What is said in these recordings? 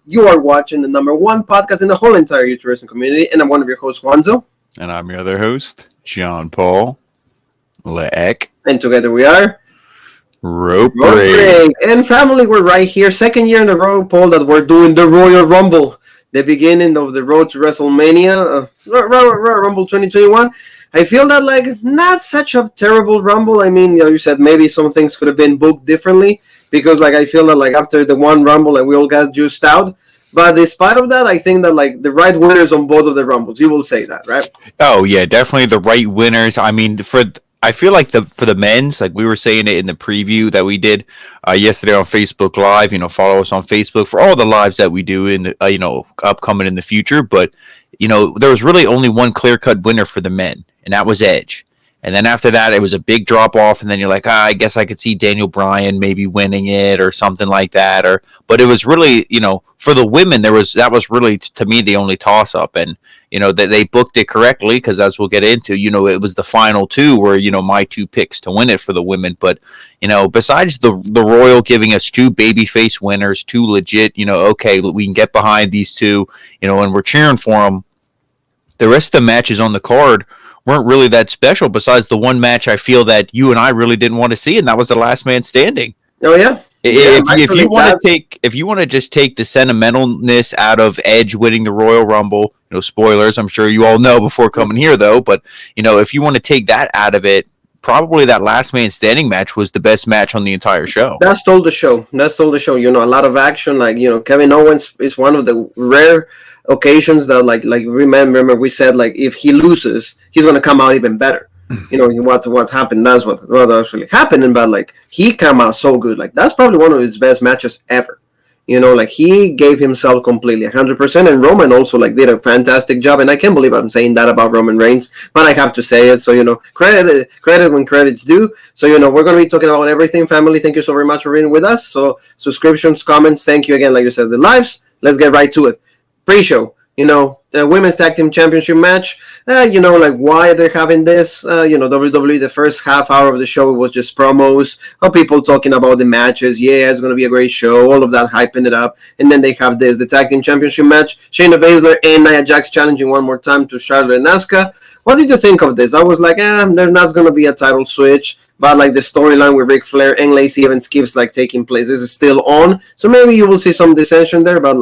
You are watching the number one podcast in the whole entire youth wrestling community, and I'm one of your hosts, Juanzo. And I'm your other host, John Paul Leek. And together we are Rope Break. And family, we're right here. Second year in a row, Paul, that we're doing the Royal Rumble. The beginning of the road to WrestleMania, Rumble 2021. I feel that, not such a terrible Rumble. I mean, you said maybe some things could have been booked differently because, I feel that, after the one Rumble, we all got juiced out. But despite of that, I think that, the right winners on both of the Rumbles. You will say that, right? Oh, yeah, definitely the right winners. I mean, I feel like for the men's, we were saying it in the preview that we did yesterday on Facebook Live. Follow us on Facebook for all the lives that we do in the upcoming in the future. But there was really only one clear-cut winner for the men, and that was Edge. And then after that, it was a big drop-off, and then you're like, I guess I could see Daniel Bryan maybe winning it or something like that. But it was really, for the women, that was really, to me, the only toss-up. And, they booked it correctly because, as we'll get into, it was the final two were, my two picks to win it for the women. But, besides the Royal giving us two babyface winners, two legit, okay, we can get behind these two, and we're cheering for them. The rest of the matches on the card weren't really that special besides the one match I feel that you and I really didn't want to see, and that was the last man standing. Oh yeah. If you want to just take the sentimentalness out of Edge winning the Royal Rumble, spoilers, I'm sure you all know before coming here though, but if you want to take that out of it, probably that last man standing match was the best match on the entire show. That stole the show. A lot of action. Kevin Owens is one of the rare occasions that remember we said if he loses, he's gonna come out even better. What happened? That's what actually happened. But he came out so good. That's probably one of his best matches ever. He gave himself completely 100%, and Roman also did a fantastic job. And I can't believe I'm saying that about Roman Reigns, but I have to say it. So credit when credit's due. So we're going to be talking about everything. Family, thank you so very much for being with us. So subscriptions, comments, thank you again. Like you said, the lives. Let's get right to it. Pre-show. The women's tag team championship match, why they're having this, WWE, the first half hour of the show was just promos of people talking about the matches. Yeah, it's going to be a great show, all of that, hyping it up. And then they have the tag team championship match, Shayna Baszler and Nia Jax challenging one more time to Charlotte and Asuka. What did you think of this? I was like, there's not going to be a title switch, but the storyline with Ric Flair and Lacey Evans keeps taking place. This is still on, so maybe you will see some dissension there, but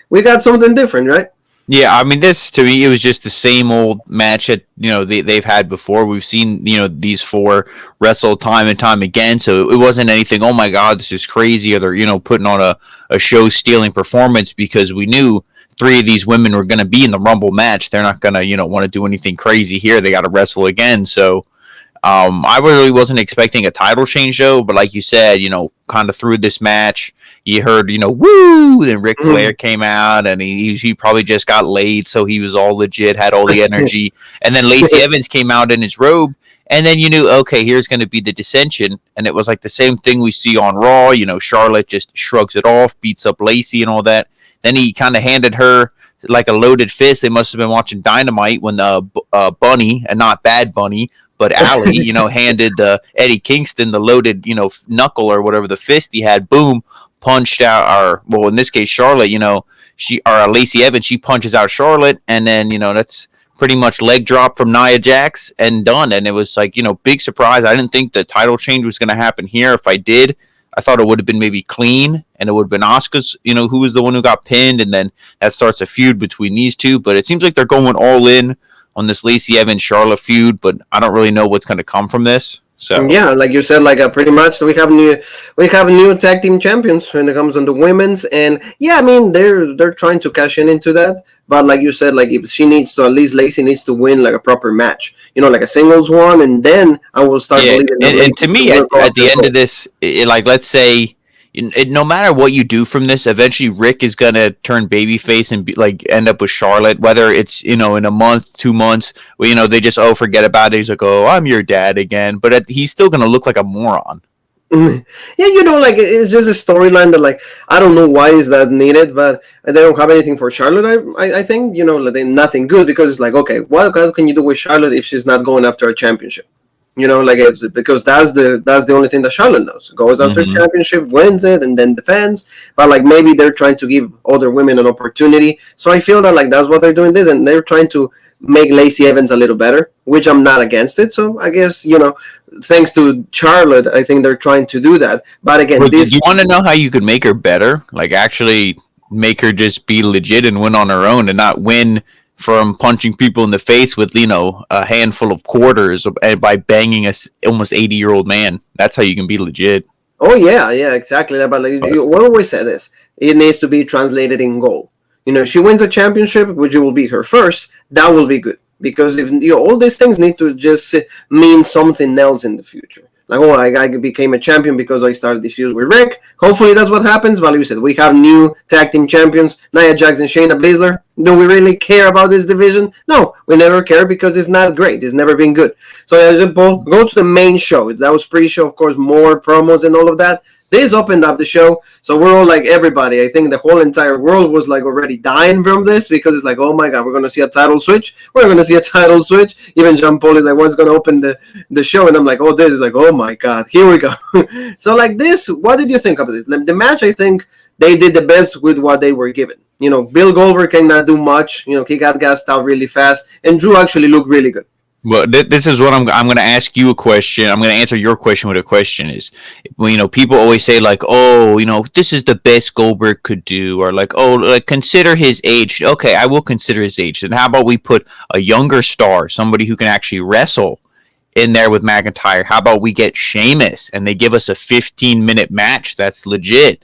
we got something different, right? Yeah, I mean, this, to me, it was just the same old match that, they've had before. We've seen, these four wrestle time and time again, so it wasn't anything, oh my God, this is crazy, or they're, putting on a show-stealing performance, because we knew three of these women were going to be in the Rumble match. They're not going to, want to do anything crazy here. They got to wrestle again, so I really wasn't expecting a title change, though, but like you said, kind of through this match, you heard, woo, then Ric Flair came out, and he probably just got laid, so he was all legit, had all the energy, and then Lacey Evans came out in his robe, and then you knew, okay, here's going to be the dissension, and it was the same thing we see on Raw. Charlotte just shrugs it off, beats up Lacey and all that, then he kind of handed her a loaded fist. They must have been watching Dynamite when Bunny, and not Bad Bunny, but Allie, handed Eddie Kingston the loaded, knuckle or whatever, the fist he had, boom, punched out, in this case, Charlotte, Lacey Evans, she punches out Charlotte, and then, that's pretty much leg drop from Nia Jax and done. And it was big surprise. I didn't think the title change was going to happen here. If I did, I thought it would have been maybe clean, and it would have been Asuka's, who was the one who got pinned, and then that starts a feud between these two. But it seems like they're going all in on this Lacey Evans Charlotte feud, but I don't really know what's going to come from this. So yeah, like you said, pretty much we have new tag team champions when it comes on the women's, and yeah, I mean they're trying to cash into that, but like you said, if she needs to, at least Lacey needs to win a proper match, a singles one, and then I will start believing. And to me, at the end of this, let's say, no matter what you do from this, eventually Rick is gonna turn babyface and end up with Charlotte. Whether it's in a month, 2 months, they just forget about it. He's like, oh, I'm your dad again, but he's still gonna look like a moron. Yeah, it's just a storyline that I don't know why is that needed, but they don't have anything for Charlotte. I think nothing good, because it's okay, what can you do with Charlotte if she's not going after a championship? Like it's because that's the only thing that Charlotte knows. Goes after Mm-hmm. championship, wins it, and then defends. But like maybe they're trying to give other women an opportunity. So I feel that like that's what they're doing this, and they're trying to make Lacey Evans a little better, which I'm not against it. So I guess thanks to Charlotte, I think they're trying to do that. But again, Do you want to know how you could make her better? Like actually make her just be legit and win on her own, and not win from punching people in the face with a handful of quarters and by banging a almost 80-year-old man. That's how you can be legit. Oh yeah, exactly. But like, we always say this: it needs to be translated in goal. If she wins a championship, which will be her first, that will be good. Because if all these things need to just mean something else in the future. Like, I became a champion because I started this feud with Rick. Hopefully that's what happens. But like you said, we have new tag team champions, Nia Jax and Shayna Baszler. Do we really care about this division? No, we never care because it's not great. It's never been good. So go to the main show. That was pre-show, of course, more promos and all of that. This opened up the show, so we're all like everybody. I think the whole entire world was like already dying from this because it's like, oh my god, we're gonna see a title switch. We're gonna see a title switch. Even John Paul is like, what's gonna open the show? And I'm like, this is like, oh my god, here we go. So like this, what did you think of this? The match, I think they did the best with what they were given. Bill Goldberg cannot do much. He got gassed out really fast, and Drew actually looked really good. Well, this is what I'm going to ask you a question. I'm going to answer your question with a question is, people always say like, this is the best Goldberg could do, or like, consider his age. Okay, I will consider his age. Then how about we put a younger star, somebody who can actually wrestle in there with McIntyre? How about we get Sheamus and they give us a 15-minute match that's legit?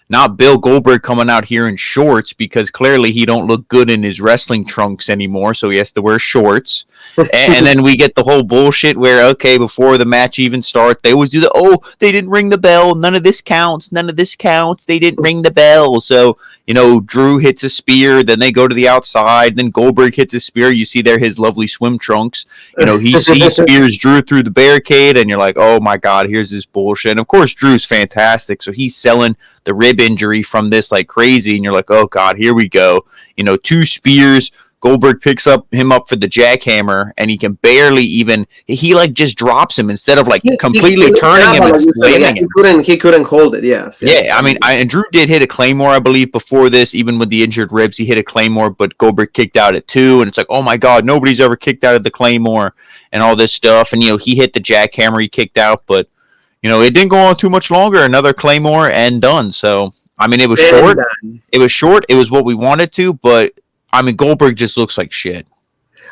Not Bill Goldberg coming out here in shorts because clearly he don't look good in his wrestling trunks anymore, so he has to wear shorts. And then we get the whole bullshit where, okay, before the match even starts, they always do they didn't ring the bell, none of this counts, they didn't ring the bell. So, Drew hits a spear, then they go to the outside, then Goldberg hits a spear, you see there his lovely swim trunks. He spears Drew through the barricade, and you're like, oh my god, here's this bullshit. And of course, Drew's fantastic, so he's selling the rib injury from this like crazy, and you're like, oh god, here we go. 2 spears. Goldberg picks him up for the jackhammer, and he can barely even. He like just drops him instead of like completely turning him and slamming him. He couldn't hold it. Yes. Yeah, I mean, and Drew did hit a Claymore, I believe, before this. Even with the injured ribs, he hit a Claymore, but Goldberg kicked out at 2, and it's like, oh my god, nobody's ever kicked out of the Claymore and all this stuff. And he hit the jackhammer, he kicked out, but it didn't go on too much longer. Another Claymore and done. So I mean, it was short. It was short. It was what we wanted to, but. I mean, Goldberg just looks like shit.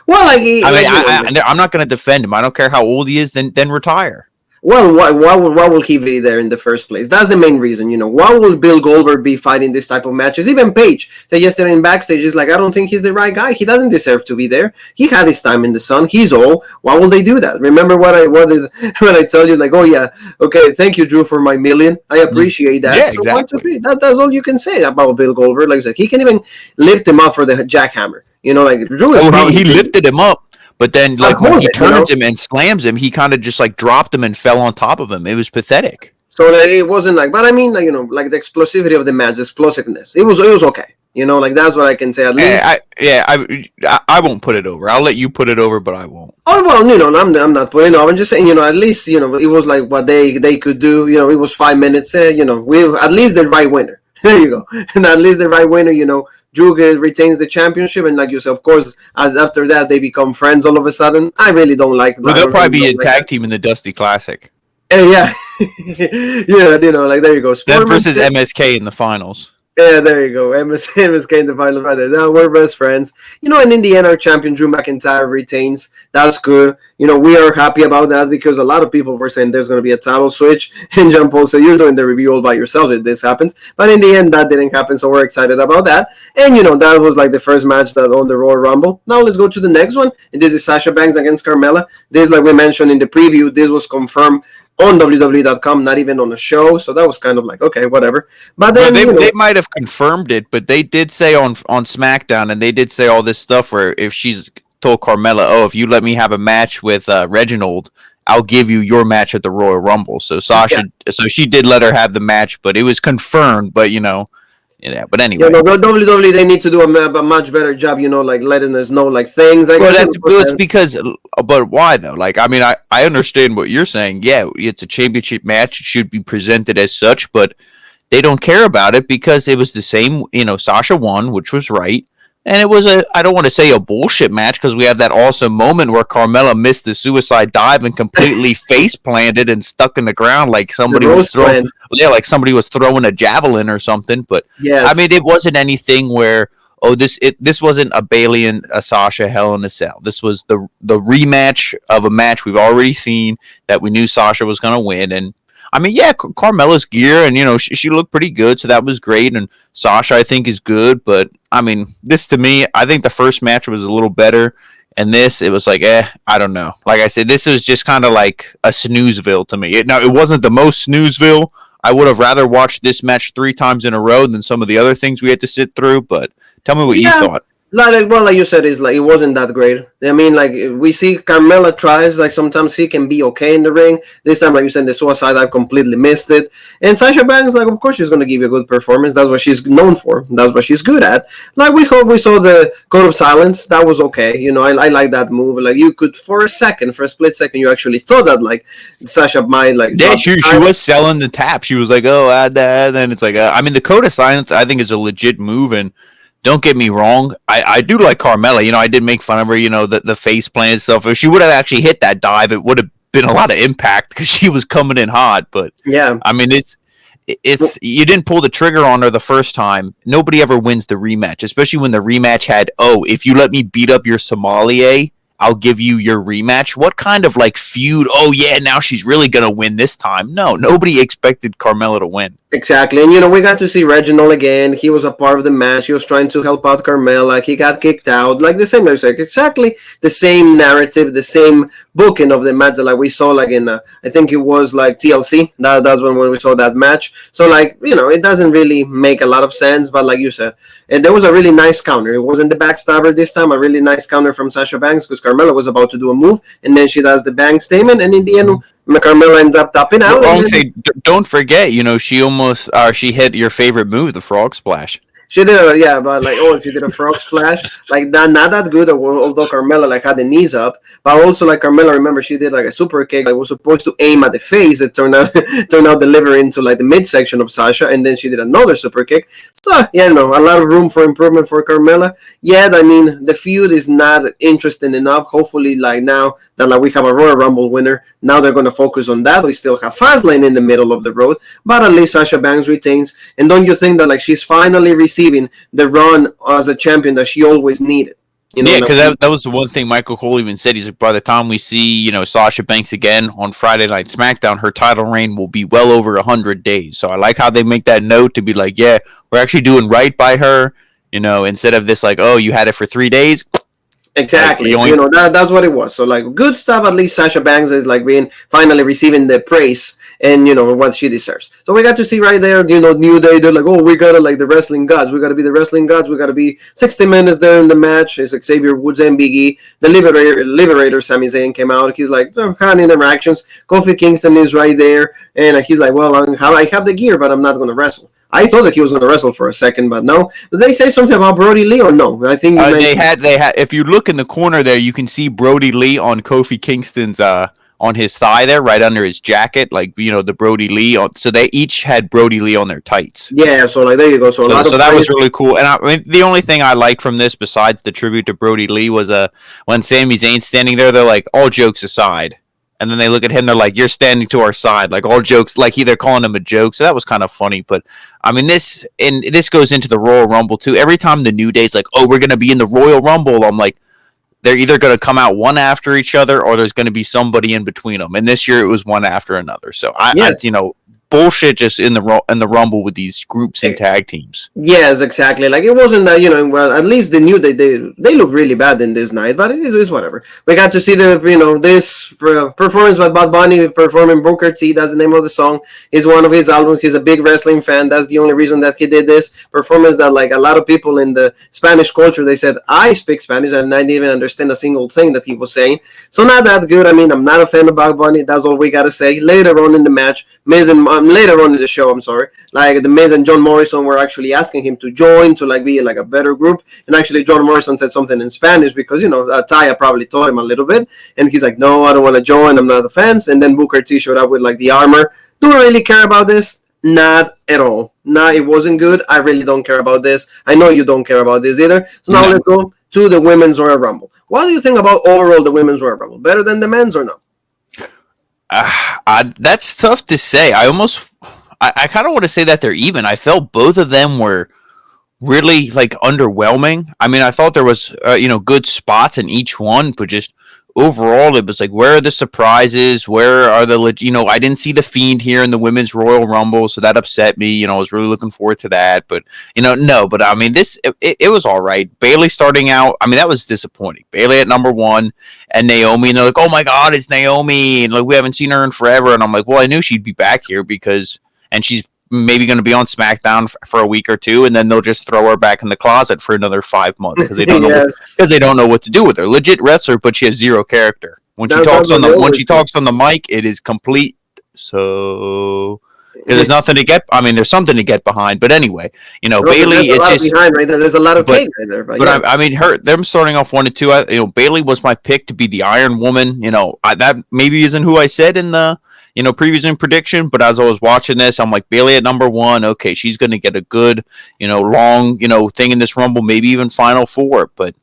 Well, I'm not going to defend him. I don't care how old he is. Then retire. Well, why will he be there in the first place? That's the main reason, Why will Bill Goldberg be fighting this type of matches? Even Paige said yesterday in backstage, is like, I don't think he's the right guy. He doesn't deserve to be there. He had his time in the sun. He's old. Why will they do that? Remember when I tell you, like, oh yeah, okay, thank you, Drew, for my million. I appreciate that. Yeah, exactly. That's all you can say about Bill Goldberg. Like I said, he can even lift him up for the jackhammer. Like Drew is. He lifted him up. But then, like, when he turns him and slams him, he kind of just, like, dropped him and fell on top of him. It was pathetic. So it wasn't like, but I mean, like, like the explosivity of the match, the explosiveness. It was okay. Like, that's what I can say at least. I won't put it over. I'll let you put it over, but I won't. Oh, well, I'm not putting it over. I'm just saying, at least, it was like what they could do. It was 5 minutes. We at least the right winner. There you go. And at least the right winner, Drew retains the championship, and like you said, of course, after that they become friends all of a sudden. I really don't like. Well, they'll probably be a tag team in the Dusty Classic. Yeah, yeah, like there you go. Then versus MSK in the finals. Yeah, there you go. MSK in the final right there. Now we're best friends. And in the end, our champion Drew McIntyre retains. That's good. We are happy about that because a lot of people were saying there's going to be a title switch. And John Paul said, you're doing the review all by yourself if this happens. But in the end, that didn't happen. So we're excited about that. And, that was like the first match that on the Royal Rumble. Now let's go to the next one. And this is Sasha Banks against Carmella. This, like we mentioned in the preview, this was confirmed on WWE.com, not even on the show, so that was kind of like, okay, whatever. But then they might have confirmed it, but they did say on SmackDown, and they did say all this stuff where if she's told Carmella, if you let me have a match with Reginald, I'll give you your match at the Royal Rumble. So Sasha, so she did let her have the match, but it was confirmed. But Yeah, but You anyway. know, WWE, they need to do a much better job, you know, like letting us know like things. Like, Well, that's because, but why though? Like, I mean, I understand what you're saying. Yeah, it's a championship match; it should be presented as such. But they don't care about it because it was the same. You know, Sasha won, which was right, and it was I don't want to say a bullshit match because we have that awesome moment where Carmella missed the suicide dive and completely face planted and stuck in the ground like somebody was throwing. Yeah, like somebody was throwing a javelin or something. But I mean, it wasn't anything where this wasn't a Bayley and a Sasha Hell in a Cell. This was the rematch of a match we've already seen that we knew Sasha was going to win. And I mean, yeah, Carmella's gear, and you know she looked pretty good, so that was great. And Sasha, I think, is good, but I mean, this to me, I think the first match was a little better, and this it was like, I don't know. Like I said, this was just kind of like a snoozeville to me. It wasn't the most snoozeville. I would have rather watched this match 3 times in a row than some of the other things we had to sit through. But tell me what you thought. Like you said, it's like it wasn't that great. I mean, like we see Carmella tries, like sometimes she can be okay in the ring. This time, like you said, the suicide I completely missed it. And Sasha Banks, like of course she's gonna give you a good performance. That's what she's known for. That's what she's good at. Like we saw the Code of Silence. That was okay. You know, I like that move. Like you could for a split second, you actually thought that like Sasha might like. Yeah, she was selling the tap. She was like, oh, add that. Then it's like, I mean, the Code of Silence I think is a legit move. And don't get me wrong, I do like Carmella. You know, I did make fun of her, you know, the face plant and stuff. If she would have actually hit that dive, it would have been a lot of impact because she was coming in hot. But yeah, I mean, it's you didn't pull the trigger on her the first time. Nobody ever wins the rematch, especially when the rematch had, if you let me beat up your sommelier, I'll give you your rematch. What kind of like feud? Oh yeah, now she's really gonna win this time. No, nobody expected Carmella to win. Exactly, and you know we got to see Reginald again. He was a part of the match. He was trying to help out Carmella. He got kicked out, like the same. Like exactly the same narrative, the same booking of the match that like we saw like in I think it was like TLC. That's when we saw that match. So like you know it doesn't really make a lot of sense, but like you said, and there was a really nice counter. It wasn't the backstabber this time. A really nice counter from Sasha Banks because Carmella was about to do a move, and then she does the Banks statement, and in the end. Carmella ends up tapping out. Don't forget, you know, she almost she hit your favorite move, the frog splash. She did, but like, she did a frog splash, like that, not that good. Although Carmella like had the knees up, but also like Carmella, remember she did like a super kick. Like was supposed to aim at the face. It turned out deliver into like the midsection of Sasha, and then she did another super kick. So yeah, no, a lot of room for improvement for Carmella. Yet, I mean, the feud is not interesting enough. Hopefully, like now that like we have a Royal Rumble winner, now they're going to focus on that. We still have Fastlane in the middle of the road, but at least Sasha Banks retains. And don't you think that like she's finally receiving the run as a champion that she always needed? You know, yeah, because that was the one thing Michael Cole even said. He's like, by the time we see, you know, Sasha Banks again on Friday Night SmackDown, her title reign will be well over 100 days. So I like how they make that note to be like, yeah, we're actually doing right by her. You know, instead of this like, oh, you had it for 3 days. Exactly. Like, you know, that's what it was. So like good stuff. At least Sasha Banks is like being finally receiving the praise and you know what she deserves. So we got to see right there, you know, New Day. They're like, oh, we gotta like the wrestling gods. We gotta be the wrestling gods. We gotta be 60 minutes there in the match. It's Xavier Woods and Big E. The Liberator Sami Zayn came out. He's like, kind of interactions. Kofi Kingston is right there, and he's like, well, I have the gear, but I'm not gonna wrestle. I thought that he was going to wrestle for a second, but no. Did they say something about Brody Lee or no? I think they had. If you look in the corner there, you can see Brody Lee on Kofi Kingston's on his thigh there, right under his jacket, like you know the Brody Lee. So they each had Brody Lee on their tights. Yeah, so like there you go. So that was really cool. And I mean, the only thing I liked from this, besides the tribute to Brody Lee, was when Sami Zayn's standing there. They're like, all jokes aside. And then they look at him, they're like, you're standing to our side. Like, all jokes, like they're calling him a joke. So that was kind of funny. But, I mean, this goes into the Royal Rumble, too. Every time the New Day's like, oh, we're going to be in the Royal Rumble, I'm like, they're either going to come out one after each other or there's going to be somebody in between them. And this year it was one after another. So, I you know, bullshit just in the Rumble with these groups and tag teams. Yes, exactly. Like it wasn't that, you know, well, at least they knew they look really bad in this night, but it is whatever. We got to see this performance by Bad Bunny performing Booker T. That's the name of the song. Is one of his albums. He's a big wrestling fan. That's the only reason that he did this performance. That like a lot of people in the Spanish culture, they said I speak Spanish and I didn't even understand a single thing that he was saying. So not that good. I mean, I'm not a fan of Bad Bunny. That's all we gotta say. Later on in the match, Miz and later on in the show, I'm sorry, like the Miz and John Morrison were actually asking him to join to like be like a better group, and actually John Morrison said something in Spanish because Taya probably taught him a little bit, and he's like, no, I don't want to join, I'm not a fan. And then Booker T showed up with like the armor. Do I really care about this? Not at all. Nah, it wasn't good. I really don't care about this. I know you don't care about this either. So now let's go to the Women's Royal Rumble. What do you think about overall the Women's Royal Rumble? Better than the men's or no? That's tough to say. I kind of want to say that they're even. I felt both of them were really like underwhelming. I mean, I thought there was good spots in each one, but just overall, it was like, where are the surprises? Where are the I didn't see the Fiend here in the Women's Royal Rumble, so that upset me. I was really looking forward to that, but no. But I mean, it was all right. Bayley starting out, I mean, that was disappointing. Bayley at number 1, and Naomi, and they're like, oh my God, it's Naomi, and like we haven't seen her in forever. And I'm like, well, I knew she'd be back here and she's maybe going to be on SmackDown for a week or two, and then they'll just throw her back in the closet for another 5 months because they don't know what to do with her. Legit wrestler, but she has zero character. When she talks on the mic, it is complete. So there's nothing to get. I mean, there's something to get behind, but anyway, Bayley. It's just behind right there. There's a lot of cake right there. But I mean, them starting off 1 and 2. Bayley was my pick to be the Iron Woman. That maybe isn't who I said in the previous prediction, but as I was watching this, I'm like, Bayley at number 1. Okay, she's going to get a good, long, thing in this Rumble, maybe even Final Four. But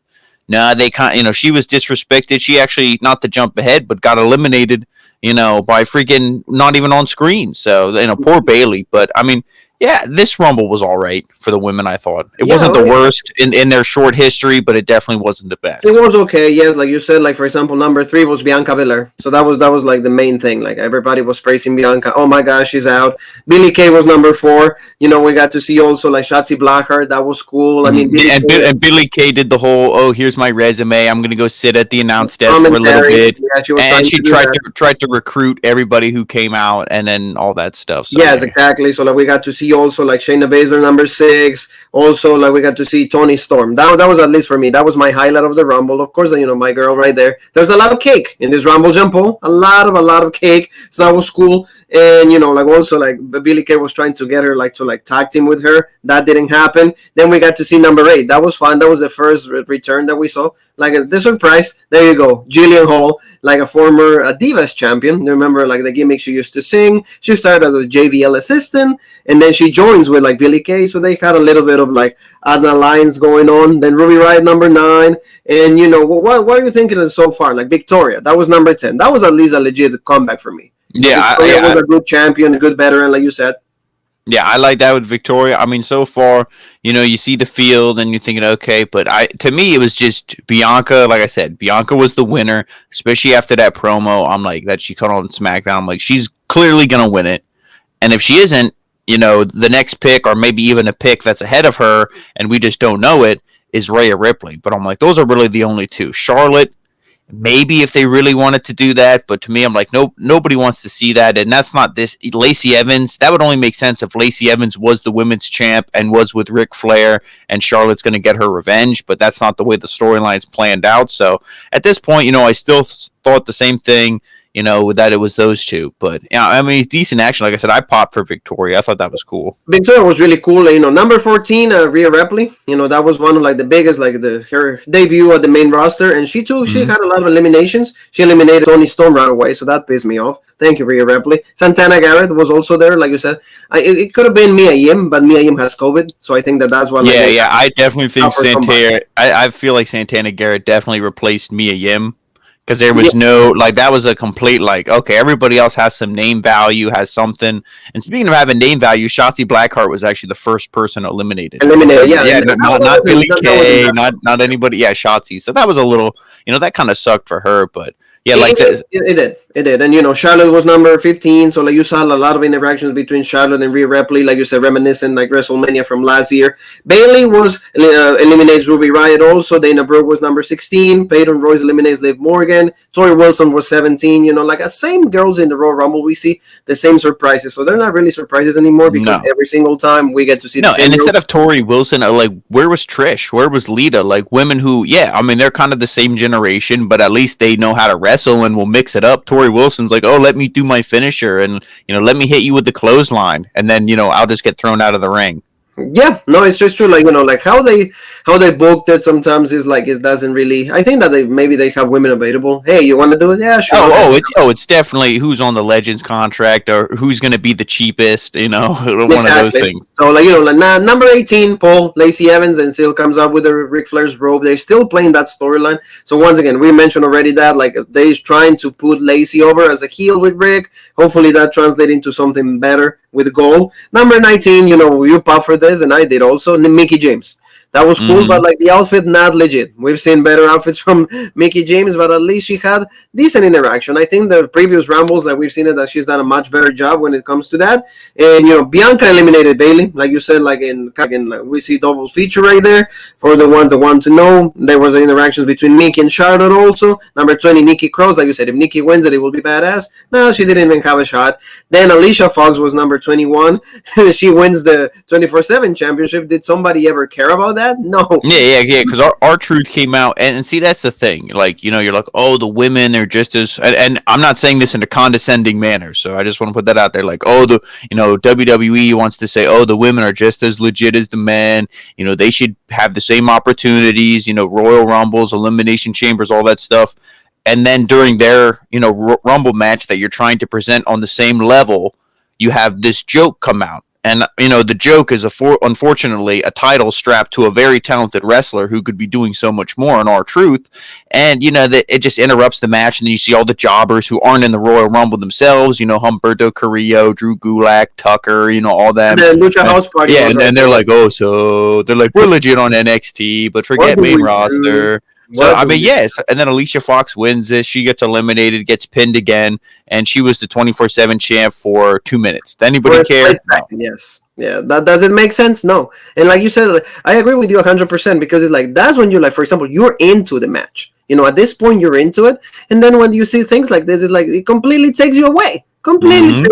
nah, they she was disrespected. She actually, not to jump ahead, but got eliminated, by freaking not even on screen. So, poor Bayley. But I mean, yeah, this Rumble was all right for the women, I thought. It wasn't the worst in their short history, but it definitely wasn't the best. It was okay, yes. Like you said, like, for example, number 3 was Bianca Belair. So that was like the main thing. Like, everybody was praising Bianca. Oh, my gosh, she's out. Billie Kay was number 4. We got to see also, like, Shotzi Blackheart. That was cool. I mean, Billie Kay did the whole, here's my resume. I'm going to go sit at the announce desk for a little bit. Yeah, she tried to recruit everybody who came out and then all that stuff. So, yes, exactly. So, like, we got to see also like Shayna Baszler number 6. Also, like, we got to see Toni Storm. That was, at least for me, that was my highlight of the Rumble. Of course, my girl right there. There's a lot of cake in this Rumble, Jean-Paul. A lot of cake. So that was cool. And like, also, like, Billie Kay was trying to get her like to tag team with her. That didn't happen. Then we got to see number 8. That was fun. That was the first return that we saw. Like, the surprise. There you go, Jillian Hall, like a former Divas champion. Remember, like, the gimmick she used to sing. She started as a JVL assistant, and then she joins with like Billie Kay. So they had a little bit of like an alliance going on. Then Ruby Riott number 9, and what are you thinking so far? Like Victoria, that was number 10. That was at least a legit comeback for me. Yeah, Victoria was a good champion, a good veteran, like you said. Yeah, I like that with Victoria. I mean, so far, you see the field and you're thinking, okay, but to me, it was just Bianca. Like I said, Bianca was the winner, especially after that promo. I'm like, that she cut on SmackDown. I'm like, she's clearly going to win it. And if she isn't, the next pick, or maybe even a pick that's ahead of her, and we just don't know it, is Rhea Ripley. But I'm like, those are really the only two. Charlotte, maybe if they really wanted to do that, but to me, I'm like, nope, nobody wants to see that, and that's not this. Lacey Evans, that would only make sense if Lacey Evans was the women's champ and was with Ric Flair, and Charlotte's going to get her revenge, but that's not the way the storyline's planned out. So at this point, I still thought the same thing, that it was those two. But yeah, I mean, decent action. Like I said, I popped for Victoria. I thought that was cool. Victoria was really cool. Number 14, Rhea Ripley. That was one of like the biggest, like her debut at the main roster, and she had a lot of eliminations. She eliminated Toni Storm right away, so that pissed me off. Thank you, Rhea Ripley. Santana Garrett was also there, like you said. It could have been Mia Yim, but Mia Yim has COVID, so I think that's why. Yeah, I definitely think Santana. I feel like Santana Garrett definitely replaced Mia Yim. Because there was that was a complete, okay, everybody else has some name value, has something. And speaking of having name value, Shotzi Blackheart was actually the first person eliminated. Yeah, not Billie Kay, not anybody. Yeah, Shotzi. So that was a little, that kind of sucked for her, but yeah, it did. And Charlotte was number 15, so like you saw a lot of interactions between Charlotte and Rhea Ripley, like you said, reminiscent like WrestleMania from last year. Bayley was eliminates Ruby Riott also. Dana Brooke was number 16. Peyton Royce eliminates Liv Morgan. Tori Wilson was 17. Like the same girls in the Royal Rumble, we see the same surprises. So they're not really surprises anymore because every single time we get to see. And instead of Tori Wilson, where was Trish? Where was Lita? Like women who, they're kind of the same generation, but at least they know how to wrestle and will mix it up. Tori Torrie Wilson's like, oh, let me do my finisher and, let me hit you with the clothesline. And then, I'll just get thrown out of the ring. Yeah, no, it's just true. Like, like how they booked it sometimes is like it doesn't really. I think that maybe they have women available. Hey, you want to do it? Yeah, sure. It's definitely who's on the Legends contract or who's going to be the cheapest. One of those things. So number 18, Paul Lacey Evans, and still comes up with the Ric Flair's robe. They're still playing that storyline. So once again, we mentioned already that like they're trying to put Lacey over as a heel with Rick. Hopefully that translates into something better with Gold. Number 19, you pop for this, and I did also, Mickie James. That was cool, but like the outfit, not legit. We've seen better outfits from Mickie James, but at least she had decent interaction. I think the previous Rumbles that we've seen that she's done a much better job when it comes to that. And Bianca eliminated Bayley, like you said, like we see double feature right there for the one that want to know. There was interactions between Mickie and Charlotte also. Number 20, Nikki Cross, like you said, if Nikki wins it will be badass. No, she didn't even have a shot. Then Alicia Fox was number 21. She wins the 24/7 championship. Did somebody ever care about that? No. Yeah, because our truth came out, and see, that's the thing. Like, you're like, oh, the women are just as, and I'm not saying this in a condescending manner, so I just want to put that out there. Like, oh, WWE wants to say, oh, the women are just as legit as the men. They should have the same opportunities. Royal Rumbles, Elimination Chambers, all that stuff. And then during their, Rumble match that you're trying to present on the same level, you have this joke come out. And, the joke is, unfortunately, a title strapped to a very talented wrestler who could be doing so much more in R-Truth. And, that it just interrupts the match. And then you see all the jobbers who aren't in the Royal Rumble themselves, Humberto Carrillo, Drew Gulak, Tucker, all them. And the Lucha House Party. Yeah, and then they're like, oh, so they're like, we're legit on NXT, but forget main roster. So, yes. And then Alicia Fox wins this. She gets eliminated, gets pinned again, and she was the 24/7 champ for 2 minutes. Did anybody care? No. Yes. Yeah, that doesn't make sense. No. And like you said, I agree with you 100% because it's like, that's when for example, you're into the match. At this point, you're into it. And then when you see things like this, it's like, it completely takes you away. Completely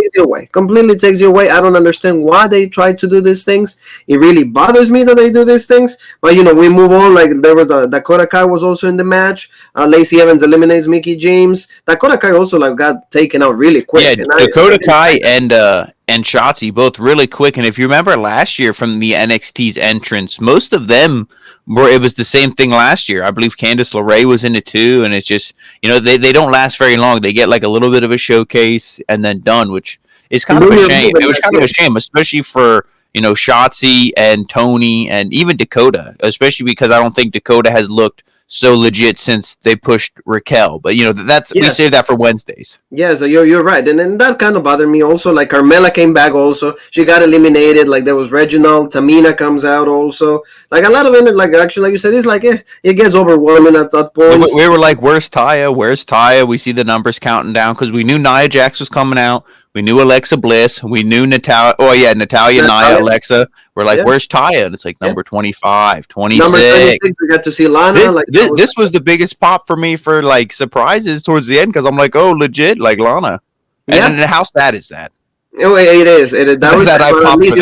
takes you away. I don't understand why they try to do these things. It really bothers me that they do these things. But we move on. Like there was Dakota Kai was also in the match. Lacey Evans eliminates Mickie James. Dakota Kai also got taken out really quick. Yeah, Dakota Kai and Shotzi both really quick. And if you remember last year from the NXT's entrance, most of them it was the same thing last year. I believe Candice LeRae was in it too, and it's just they don't last very long. They get like a little bit of a showcase and then done, which is kind of a shame. It was kind of a shame, especially for Shotzi and Tony and even Dakota, especially because I don't think Dakota has looked so legit since they pushed Raquel. But we save that for Wednesdays. Yeah, so you're right, and then that kind of bothered me also. Like Carmella came back also, she got eliminated. Like there was Reginald, Tamina comes out also. Like a lot of it, like actually, like you said, it's like it gets overwhelming at that point. We were like, where's Taya? Where's Taya? We see the numbers counting down because we knew Nia Jax was coming out. We knew Alexa Bliss. We knew Natalia. Oh, yeah, Natalia, Nia, Alexa. We're like, where's Taya? And it's like number 25, 26. Number 26, we got to see Lana. This was the biggest pop for me for, like, surprises towards the end because I'm like, oh, legit, like Lana. And how sad is that? Oh, it is. That was at least,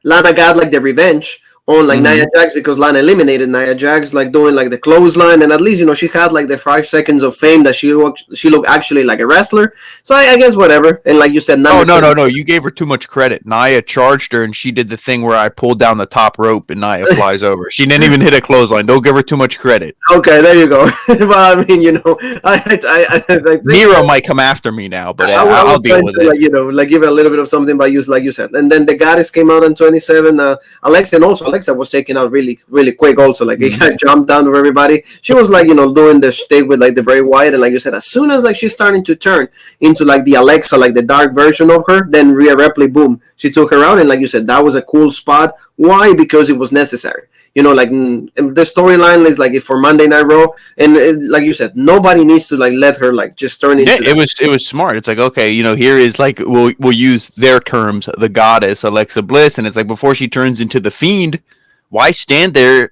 Lana got, like, the revenge on like Nia Jax because Lana eliminated Nia Jax, like doing like the clothesline, and at least she had like the 5 seconds of fame that she looked actually like a wrestler. So I guess whatever. And like you said, no, you gave her too much credit. Nia charged her, and she did the thing where I pulled down the top rope and Nia flies over. She didn't even hit a clothesline. Don't give her too much credit. Okay, there you go. But I mean, I Miro might come after me now, but I'll deal with it. Like give it a little bit of something by use, like you said. And then the Goddess came out on 27. Alexa, and also Alexa was taken out really, really quick also. Like, it got jumped down to everybody. She was like, doing the shtick with like the Bray Wyatt. And like you said, as soon as like she's starting to turn into like the Alexa, like the dark version of her, then Rhea Ripley, boom, she took her out. And like you said, that was a cool spot. Why? Because it was necessary. Like the storyline is like for Monday Night Raw, and like you said, nobody needs to like let her like just turn into. Yeah, it was smart. It's like, okay, here is like we'll use their terms, the Goddess Alexa Bliss, and it's like before she turns into the Fiend, why stand there?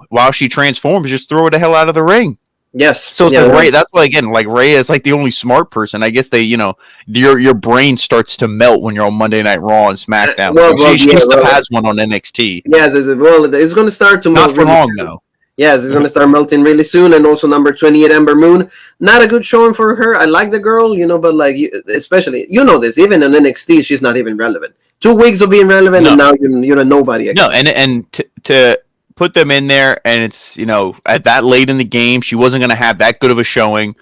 While she transforms, just throw her the hell out of the ring. Yes. So it's like Ray. That's why again, like Ray is like the only smart person. I guess they, your brain starts to melt when you're on Monday Night Raw and SmackDown. She still has one on NXT. Yes, it's going to start to not for long though. Yes, it's going to start melting really soon. And also number 28, Ember Moon. Not a good showing for her. I like the girl, but like, especially, this, even in NXT, she's not even relevant. 2 weeks of being relevant, and now you're nobody again. No, and to put them in there, and it's, at that late in the game, she wasn't going to have that good of a showing.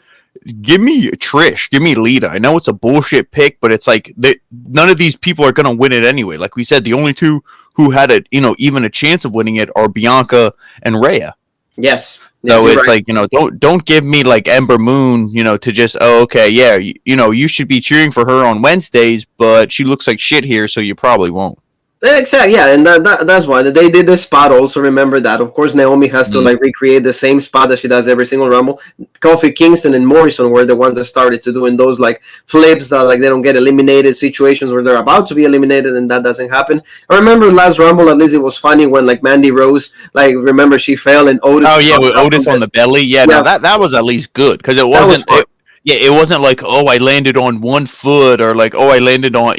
Give me Trish, give me Lita. I know it's a bullshit pick, but it's like none of these people are going to win it anyway. Like we said, the only two who had even a chance of winning it are Bianca and Rhea. Yes. So it's right. Like, don't give me like Ember Moon, to just, you should be cheering for her on Wednesdays, but she looks like shit here, so you probably won't. Exactly, yeah, and that's why they did this spot. Also, remember that, of course, Naomi has to like recreate the same spot that she does every single Rumble. Kofi Kingston and Morrison were the ones that started to doing those like flips that like they don't get eliminated, situations where they're about to be eliminated and that doesn't happen. I remember last Rumble, at least it was funny when like Mandy Rose, like remember she fell and Otis. Oh yeah, with Otis on the belly. Yeah, no, that was at least good because it wasn't. It wasn't like, oh, I landed on 1 foot, or like, oh, I landed on,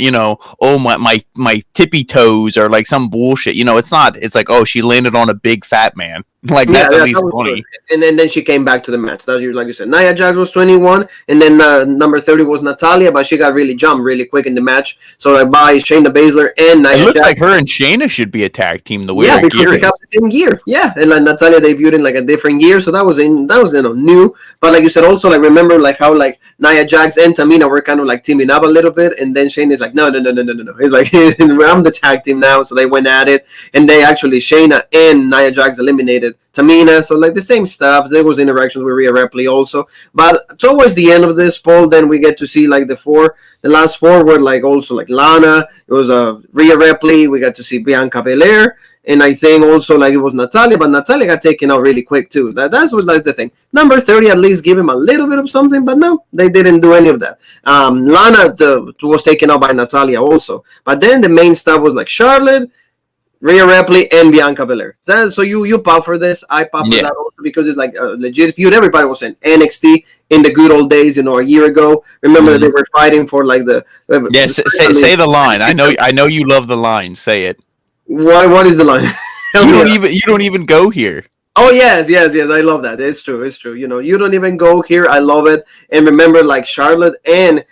my tippy toes, or like some bullshit. It's not. It's like, oh, she landed on a big fat man. Like that's at least funny. Good. And then she came back to the match. That was, like you said, Nia Jax was 21, and then number 30 was Natalya, but she got really jumped really quick in the match. So like by Shayna Baszler and Nia Jax. It looks like her and Shayna should be a tag team the way their gear is. They have the same gear. Yeah, and like Natalya debuted in like a different gear, so that was new. But like you said, also like remember like how like Nia Jax and Tamina were kind of like teaming up a little bit, and then Shayna is like, no. It's like I'm the tag team now, so they went at it, and they actually Shayna and Nia Jax eliminated Tamina, so like the same stuff. There was interactions with Rhea Ripley also, but towards the end of this poll, then we get to see like the last 4 were like also like Lana. It was Rhea Ripley. We got to see Bianca Belair, and I think also like it was Natalya, but Natalya got taken out really quick too. That's what like the thing. Number 30 at least give him a little bit of something, but no, they didn't do any of that. Lana was taken out by Natalya also, but then the main stuff was like Charlotte, Rhea Ripley, and Bianca Belair. So you pop for this. I pop for that also because it's like a legit feud. Everybody was in NXT in the good old days, a year ago. Remember that they were fighting for like the. Say the line. I know you love the line. Say it. What is the line? You don't even go here. Oh yes. I love that. It's true. You don't even go here. I love it. And remember, like Charlotte and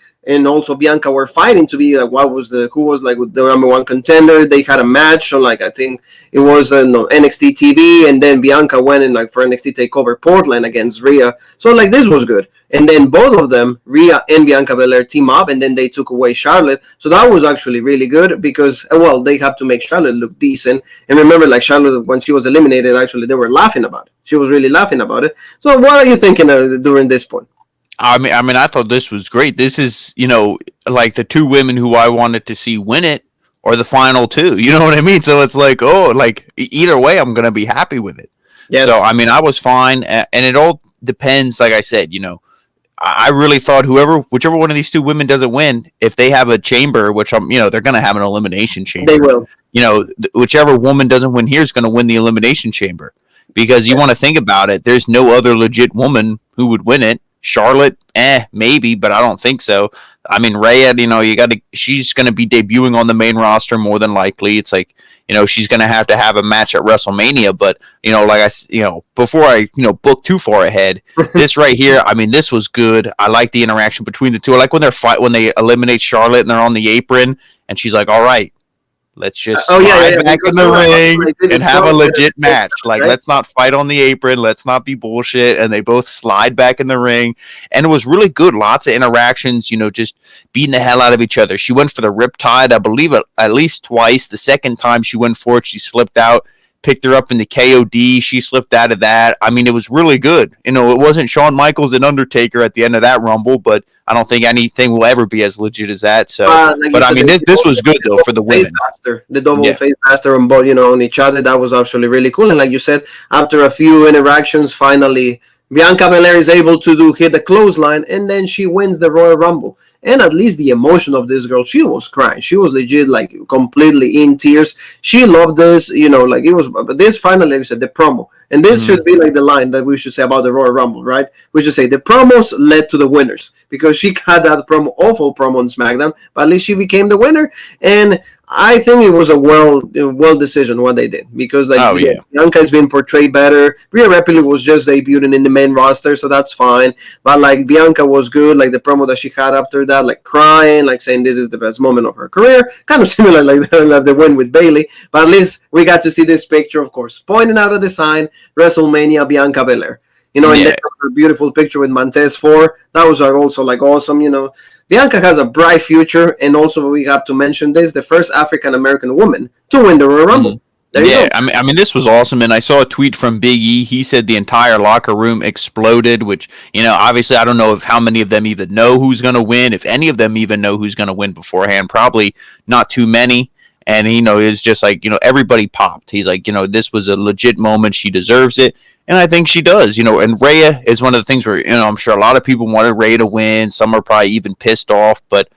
also Bianca were fighting to be like who was like the number 1 contender. They had a match on like I think it was NXT TV, and then Bianca went in like for NXT Takeover Portland against Rhea. So like this was good. And then both of them, Rhea and Bianca Belair, team up, and then they took away Charlotte. So that was actually really good because they have to make Charlotte look decent. And remember, like Charlotte, when she was eliminated, actually they were laughing about it. She was really laughing about it. So what are you thinking during this point? I mean, I thought this was great. This is, like the 2 women who I wanted to see win it, or the final 2. You know what I mean? So it's like, either way, I'm gonna be happy with it. Yes. So I mean, I was fine, and it all depends. Like I said, I really thought whichever one of these 2 women doesn't win, if they have a chamber, which they're gonna have an elimination chamber. They will. Whichever woman doesn't win here is gonna win the elimination chamber, because you want to think about it. There's no other legit woman who would win it. Charlotte, maybe, but I don't think so. I mean, Rhea, she's going to be debuting on the main roster more than likely. It's like, she's going to have a match at WrestleMania, but, before I, book too far ahead, this right here, I mean, this was good. I like the interaction between the 2. I like when when they eliminate Charlotte and they're on the apron and she's like, all right, let's just slide back in the ring and have a legit match. Like, let's not fight on the apron. Let's not be bullshit. And they both slide back in the ring. And it was really good. Lots of interactions, just beating the hell out of each other. She went for the riptide, I believe, at least twice. The second time she went for it, she slipped out. Picked her up in the KOD. She slipped out of that. I mean, it was really good. It wasn't Shawn Michaels and Undertaker at the end of that Rumble, but I don't think anything will ever be as legit as that. So, but I mean, this was good though for the women. The double face master on both, on each other. That was actually really cool. And like you said, after a few interactions, finally Bianca Belair is able to hit the clothesline, and then she wins the Royal Rumble. And at least the emotion of this girl, she was crying. She was legit, like, completely in tears. She loved this, like, it was, but this finally, like I said, the promo. And this should be like the line that we should say about the Royal Rumble, right? We should say the promos led to the winners, because she had that awful promo on SmackDown, but at least she became the winner. And I think it was a well decision what they did, because like Oh yeah. Bianca has been portrayed better. Rhea Ripley was just debuting in the main roster, so that's fine. But like Bianca was good, like the promo that she had after that, like crying, like saying this is the best moment of her career, kind of similar like the win with Bayley. But at least we got to see this picture, of course, pointing out a design, WrestleMania Bianca Belair. And then a beautiful picture with Montez 4. That was also like awesome. Bianca has a bright future, and also we have to mention this: the first African American woman to win the Royal Rumble. There you go. I mean, this was awesome, and I saw a tweet from Big E. He said the entire locker room exploded, which, obviously I don't know if how many of them even know who's going to win, if any of them even know who's going to win beforehand. Probably not too many. And, it's just like, everybody popped. He's like, this was a legit moment. She deserves it. And I think she does, and Rhea is one of the things where, I'm sure a lot of people wanted Rhea to win. Some are probably even pissed off, but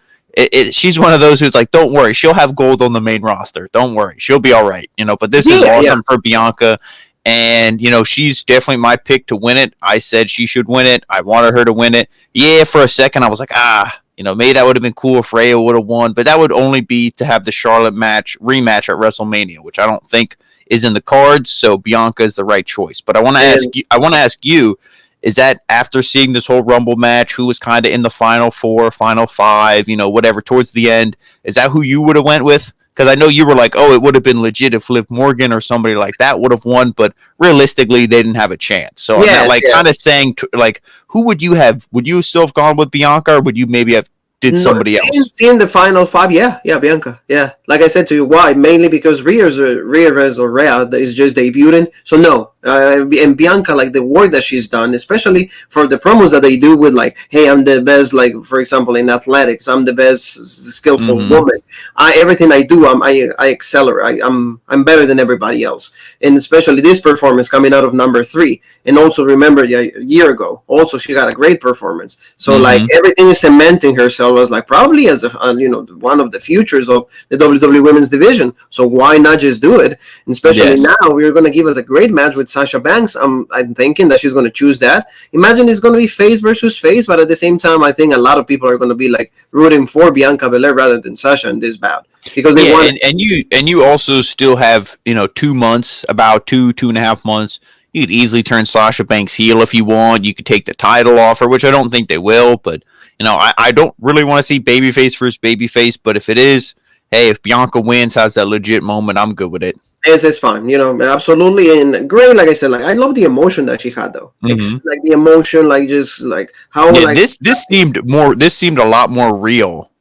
she's one of those who's like, don't worry, she'll have gold on the main roster. Don't worry, she'll be all right, but this is awesome for Bianca. And, she's definitely my pick to win it. I said she should win it. I wanted her to win it. Yeah, for a second, I was like, maybe that would have been cool if Rhea would have won, but that would only be to have the Charlotte rematch at WrestleMania, which I don't think is in the cards. So Bianca is the right choice. But I want to ask you, is that after seeing this whole Rumble match, who was kind of in the final 4, final 5, whatever towards the end, is that who you would have went with? Because I know you were like, oh, it would have been legit if Liv Morgan or somebody like that would have won, but realistically, they didn't have a chance. So kind of saying, who would you have? Would you still have gone with Bianca, or would you maybe have somebody else? In the final 5, yeah, Bianca, yeah. Like I said to you, why? Mainly because Rhea is just debuting, so no. And Bianca, like the work that she's done, especially for the promos that they do with like, hey, I'm the best, like for example in athletics, I'm the best skillful woman. Everything I do, I accelerate. I'm better than everybody else, and especially this performance coming out of number 3. And also remember, a year ago, also she got a great performance. So like everything is cementing herself as like probably as one of the futures of the WWE Women's Division. So why not just do it? And especially now, we're going to give us a great match with Sasha Banks. I'm thinking that she's going to choose that. Imagine it's going to be face versus face, but at the same time, I think a lot of people are going to be like rooting for Bianca Belair rather than Sasha in this bout, because they want. And you also still have 2 months, about 2.5 months. You could easily turn Sasha Banks heel if you want. You could take the title off her, which I don't think they will. But I don't really want to see babyface versus babyface. But if it is, hey, if Bianca wins, has that legit moment, I'm good with it. Yes, it's fine. Absolutely. And great, like I said, like I love the emotion that she had though. Like the emotion, like just like how this seemed a lot more real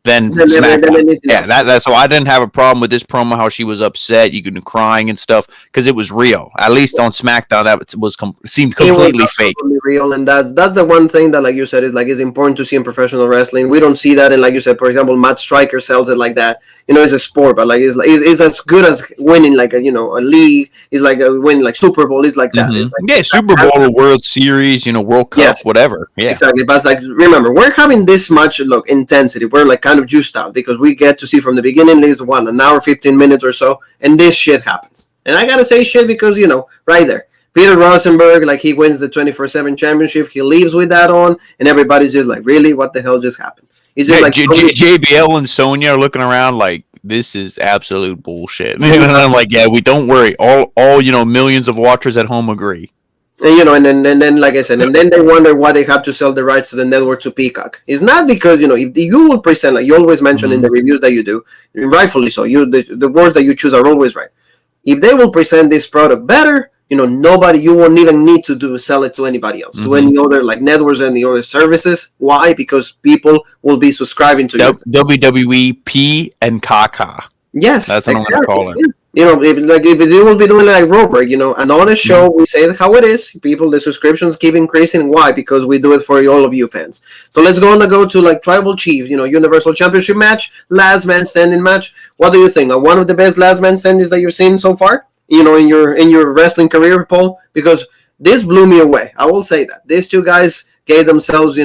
than SmackDown. That's why I didn't have a problem with this promo, how she was upset, you could be crying and stuff, because it was real. At least on SmackDown, that seemed completely fake. Real, and that's the one thing that, like you said, is important to see in professional wrestling. We don't see that, and like you said, for example, Matt Striker sells it like that. It's a sport, but like it's as good as winning like a league. It's like a win like Super Bowl. It's like that. It's like, Super Bowl, World Series, World Cup, whatever. Yeah, exactly. But like remember, we're having this much intensity. We're like kind of juiced out because we get to see from the beginning, at least an hour, 15 minutes or so, and this shit happens. And I gotta say shit because right there, Peter Rosenberg, like he wins the 24/7 championship, he leaves with that on, and everybody's just like, really, what the hell just happened? He's just like JBL and Sonya are looking around like, this is absolute bullshit. And I'm like, yeah, we don't worry. All millions of watchers at home agree. And then like I said, and then they wonder why they have to sell the rights to the network to Peacock. It's not because if you will present, like you always mention in the reviews that you do, rightfully so. The words that you choose are always right. If they will present this product better, you won't even need to sell it to anybody else, to any other like networks and the other services. Why? Because people will be subscribing to WWE P and Kaka. Yes, that's what I'm going to call it. If they will be doing like Goldberg, and on the show we say how it is. People, the subscriptions keep increasing. Why? Because we do it for all of you fans. So let's go to like Tribal Chief, Universal Championship match, last man standing match. What do you think? One of the best last man standings that you've seen so far? In your wrestling career, Paul? Because this blew me away. I will say that these two guys gave themselves,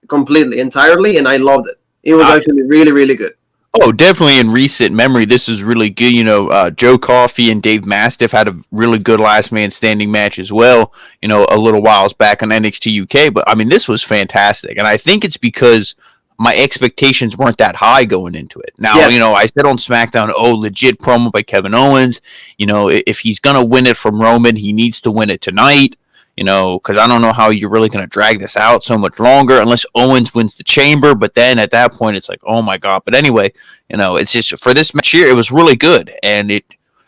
completely, entirely, and I loved it. It was actually really, really good. Oh, definitely in recent memory, this is really good. Joe Coffey and Dave Mastiff had a really good last man standing match as well, a little whiles back on NXT UK. But, I mean, this was fantastic. And I think it's because my expectations weren't that high going into it. Now, Yes. I said on SmackDown, legit promo by Kevin Owens. If he's going to win it from Roman, he needs to win it tonight, because I don't know how you're really going to drag this out so much longer unless Owens wins the chamber. But then at that point, it's like, oh my God. But anyway, it's just for this match here, it was really good. And it,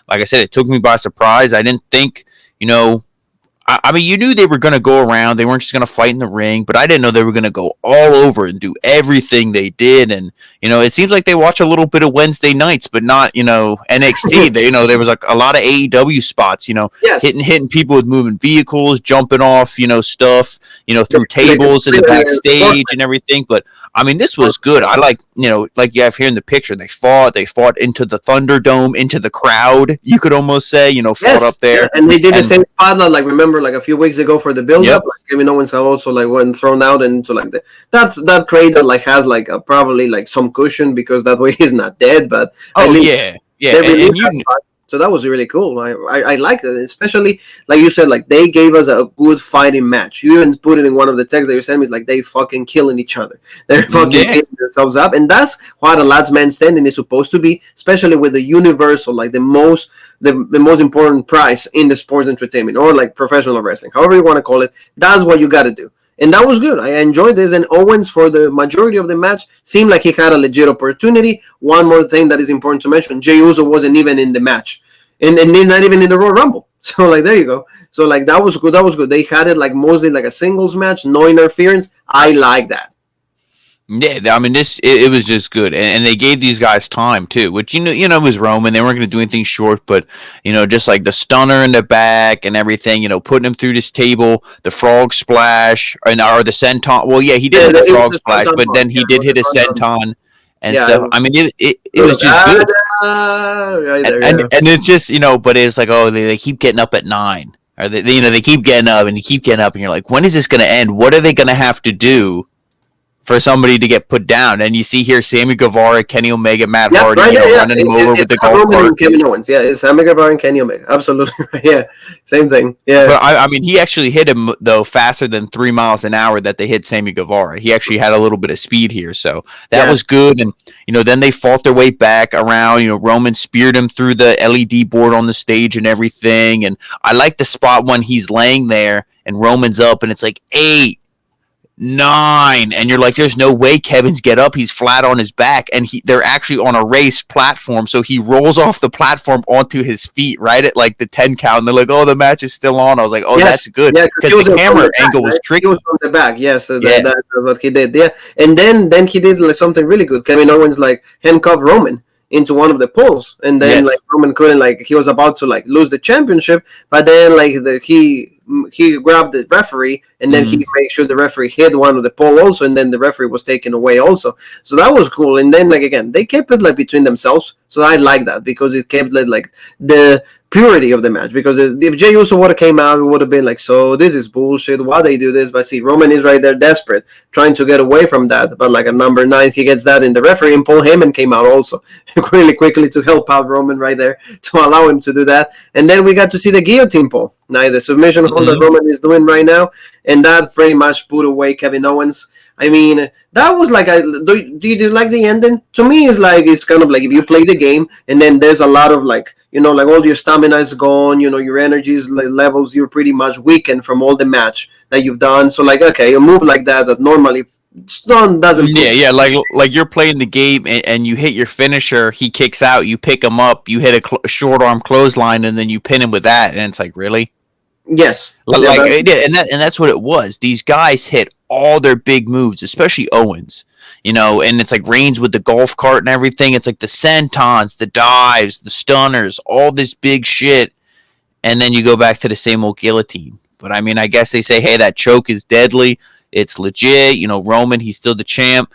like I said, it took me by surprise. I didn't think, I mean, you knew they were going to go around. They weren't just going to fight in the ring, but I didn't know they were going to go all over and do everything they did. And, it seems like they watch a little bit of Wednesday nights, but not, NXT. There was like a lot of AEW spots, Yes. hitting people with moving vehicles, jumping off, stuff, through tables in the backstage and everything. But I mean, this was good. I like you have here in the picture, they fought into the Thunderdome, into the crowd, you could almost say, fought up there. Yeah. And they did the same spot, like, remember, like a few weeks ago for the build-up, Yep. like Kevin Owens also like went thrown out into like that crate that like has like probably like some cushion because that way he's not dead. But yeah. So that was really cool. I liked it, especially like you said, like they gave us a good fighting match. You even put it in one of the texts that you sent me. It's like they fucking killing each other. They're fucking beating themselves up, and that's what a last man standing is supposed to be. Especially with the universal, like the most important prize in the sports entertainment or like professional wrestling, however you want to call it. That's what you got to do. And that was good. I enjoyed this. And Owens, for the majority of the match, seemed like he had a legit opportunity. One more thing that is important to mention, Jey Uso wasn't even in the match. And not even in the Royal Rumble. So, like, there you go. So, like, that was good. That was good. They had it, like, mostly like a singles match, no interference. I like that. Yeah, I mean, it was just good, and they gave these guys time too, which it was Roman. They weren't going to do anything short, but just like the stunner in the back and everything, putting him through this table, the frog splash, or the senton. Well, yeah, he did hit the frog splash, but then he did hit a senton and stuff. I mean, it was just good, and it's just but it's like, they keep getting up at 9, or they keep getting up and you keep getting up, and you're like, when is this going to end? What are they going to have to do for somebody to get put down? And you see here Sammy Guevara, Kenny Omega, Matt Hardy, running him over with the golf cart. Kevin Owens, it's Sammy Guevara and Kenny Omega, absolutely, yeah, same thing, yeah. But I mean, he actually hit him though faster than 3 miles an hour that they hit Sammy Guevara. He actually had a little bit of speed here, so that was good. And then they fought their way back around. Roman speared him through the LED board on the stage and everything. And I like the spot when he's laying there and Roman's up, and it's like 8, 9, and you're like, there's no way Kevin's get up. He's flat on his back, and they're actually on a race platform, so he rolls off the platform onto his feet right at like the 10 count, and they're like, the match is still on. I was like, that's good, because the camera angle was tricky. He was on the back, yes, that's what he did, and then he did like something really good. Kevin Owens like handcuffed Roman into one of the poles, and then like Roman couldn't, like he was about to like lose the championship, but then like he grabbed the referee, and then he made sure the referee hit one of the pole also, and then the referee was taken away also. So that was cool. And then like again, they kept it like between themselves. So I like that because it kept like the purity of the match. Because if Jey Uso would have came out, it would have been like, so this is bullshit. Why they do this? But see, Roman is right there, desperate, trying to get away from that. But like at number 9, he gets that in the referee, and Paul Heyman came out also really quickly to help out Roman right there to allow him to do that. And then we got to see the guillotine pole. Now the submission hold that Roman is doing right now, and that pretty much put away Kevin Owens. I mean, that was like, do you like the ending? To me, it's kind of like if you play the game, and then there's a lot of like, like all your stamina is gone, your energies levels, you're pretty much weakened from all the match that you've done. So like, okay, you move like that normally Stone doesn't. Like you're playing the game and you hit your finisher, he kicks out, you pick him up, you hit a short arm clothesline, and then you pin him with that, and it's like, really? Yes, and that's what it was. These guys hit all their big moves, especially Owens. And it's like Reigns with the golf cart and everything. It's like the sentons, the dives, the stunners, all this big shit, and then you go back to the same old guillotine. But I mean, I guess they say, hey, that choke is deadly. It's legit. Roman, he's still the champ.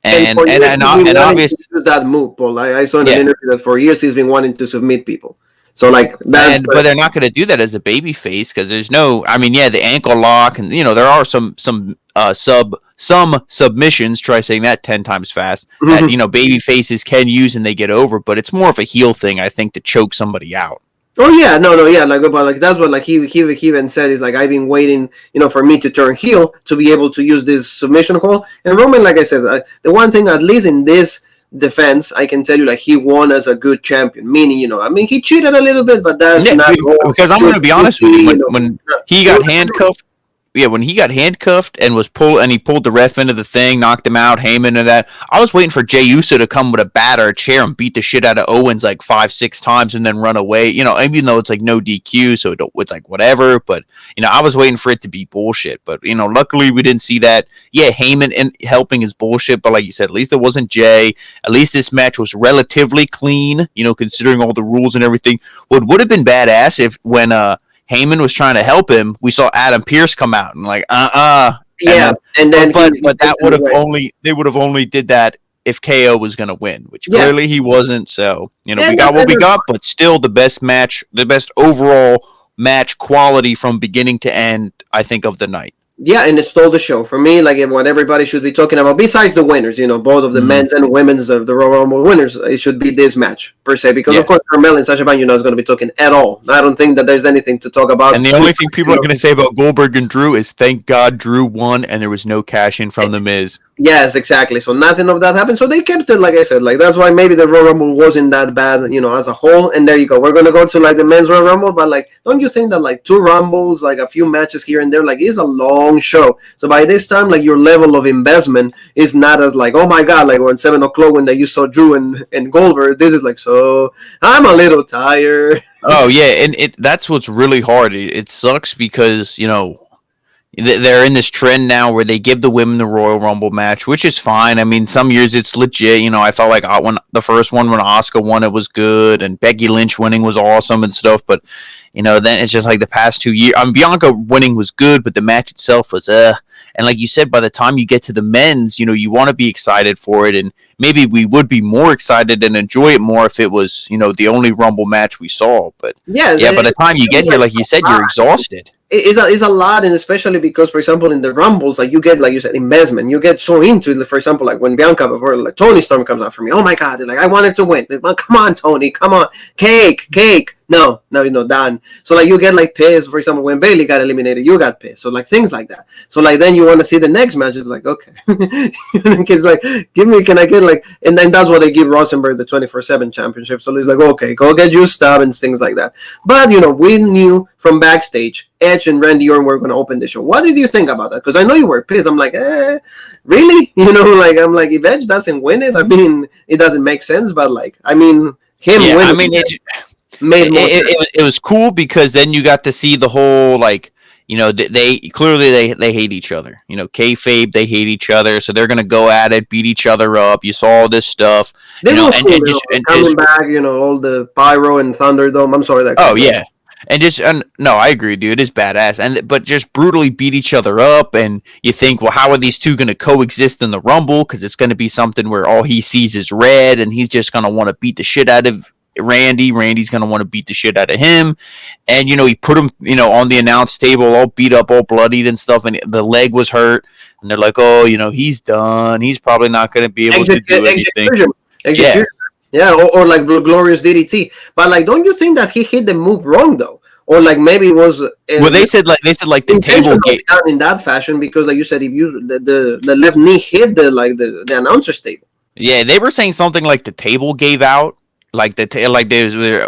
And obviously that move, Paul. I saw in an interview that for years he's been wanting to submit people. So like that's, but they're not going to do that as a baby face because there's no. I mean, the ankle lock, and there are some submissions. Try saying that 10 times fast. That baby faces can use and they get over, but it's more of a heel thing, I think, to choke somebody out. Oh yeah, no, yeah, like but like that's what like he even said is like I've been waiting, for me to turn heel to be able to use this submission hold. And Roman, like I said, the one thing at least in this defense, I can tell you like he won as a good champion. Meaning, I mean he cheated a little bit, but that's Yeah, not because I'm going to be honest with you. When he got good. handcuffed, yeah, when he got handcuffed and he pulled the ref into the thing, knocked him out, Heyman and that. I was waiting for Jey Uso to come with a bat or a chair and beat the shit out of Owens like 5-6 times and then run away. Even though it's like no DQ, so it's like whatever. But I was waiting for it to be bullshit. But luckily we didn't see that. Yeah, Heyman helping is bullshit. But like you said, at least it wasn't Jey. At least this match was relatively clean. Considering all the rules and everything. What would have been badass if when Heyman was trying to help him, we saw Adam Pearce come out and like, Yeah, and then but that would have they would have only did that if KO was going to win, which clearly he wasn't. So we got what we got, but still the best match, the best overall match quality from beginning to end, I think, of the night. Yeah, and it stole the show for me. Like what everybody should be talking about, besides the winners, both of the men's and women's of the Royal Rumble winners, it should be this match per se. Because of course, Carmella and Sasha Banks, is going to be talking at all. I don't think that there's anything to talk about. And the only thing people are going to say about Goldberg and Drew is thank God Drew won, and there was no cash in from the Miz. Yes, exactly. So nothing of that happened. So they kept it, like I said, like that's why maybe the Royal Rumble wasn't that bad, as a whole. And there you go. We're gonna go to like the men's Royal Rumble, but like, don't you think that like 2 Rumbles, like a few matches here and there, like is a long show. So by this time, like your level of investment is not as like, oh my god, like when 7 o'clock when you saw Drew and Goldberg. This is like, so I'm a little tired. Oh yeah, and that's what's really hard. It sucks because they're in this trend now where they give the women the Royal Rumble match, which is fine. I mean, some years it's legit. I felt like when the first one when Asuka won, it was good, and Becky Lynch winning was awesome and stuff. But then it's just like the past 2 years. Bianca winning was good, but the match itself was And like you said, by the time you get to the men's, you want to be excited for it, and maybe we would be more excited and enjoy it more if it was, the only Rumble match we saw. But yeah, by the time you get here, like you said, you're exhausted. It's a lot, and especially because, for example, in the Rumbles, like you get, like you said, investment. You get so into it. For example, like when Bianca or like Tony Storm comes out for me, oh my god, like I wanted to win. Like, well, come on, Tony, come on, cake. No, done. So like you get like pissed. For example, when Bayley got eliminated, you got pissed. So like things like that. So like then you want to see the next match. It's like okay, it's like can I get like, and then that's what they give Rosenberg the 24/7 championship. So he's like, okay, go get your stuff and things like that. But we knew from backstage, Edge and Randy Orton were going to open the show. What did you think about that? Because I know you were pissed. I'm like, really? Like I'm like, if Edge doesn't win it, I mean, it doesn't make sense. But like, I mean, winning. I mean, it was cool because then you got to see the whole like. They clearly they hate each other. Kayfabe, they hate each other, so they're gonna go at it, beat each other up. You saw all this stuff. Coming back, all the pyro and Thunderdome. I'm sorry that. Oh yeah. No, I agree with you. It is badass, but just brutally beat each other up, and you think, well, how are these two going to coexist in the Rumble? Because it's going to be something where all he sees is red, and he's just going to want to beat the shit out of Randy. Randy's going to want to beat the shit out of him, and he put him, on the announce table, all beat up, all bloodied and stuff, and the leg was hurt, and they're like, oh, he's done. He's probably not going to be able to do anything. Yeah. Yeah, or like Glorious DDT, but like, don't you think that he hit the move wrong though, or like maybe it was? Well, they said like the table gave out in that fashion because, like you said, if you the left knee hit the announcer's table. Yeah, they were saying something like the table gave out. Like it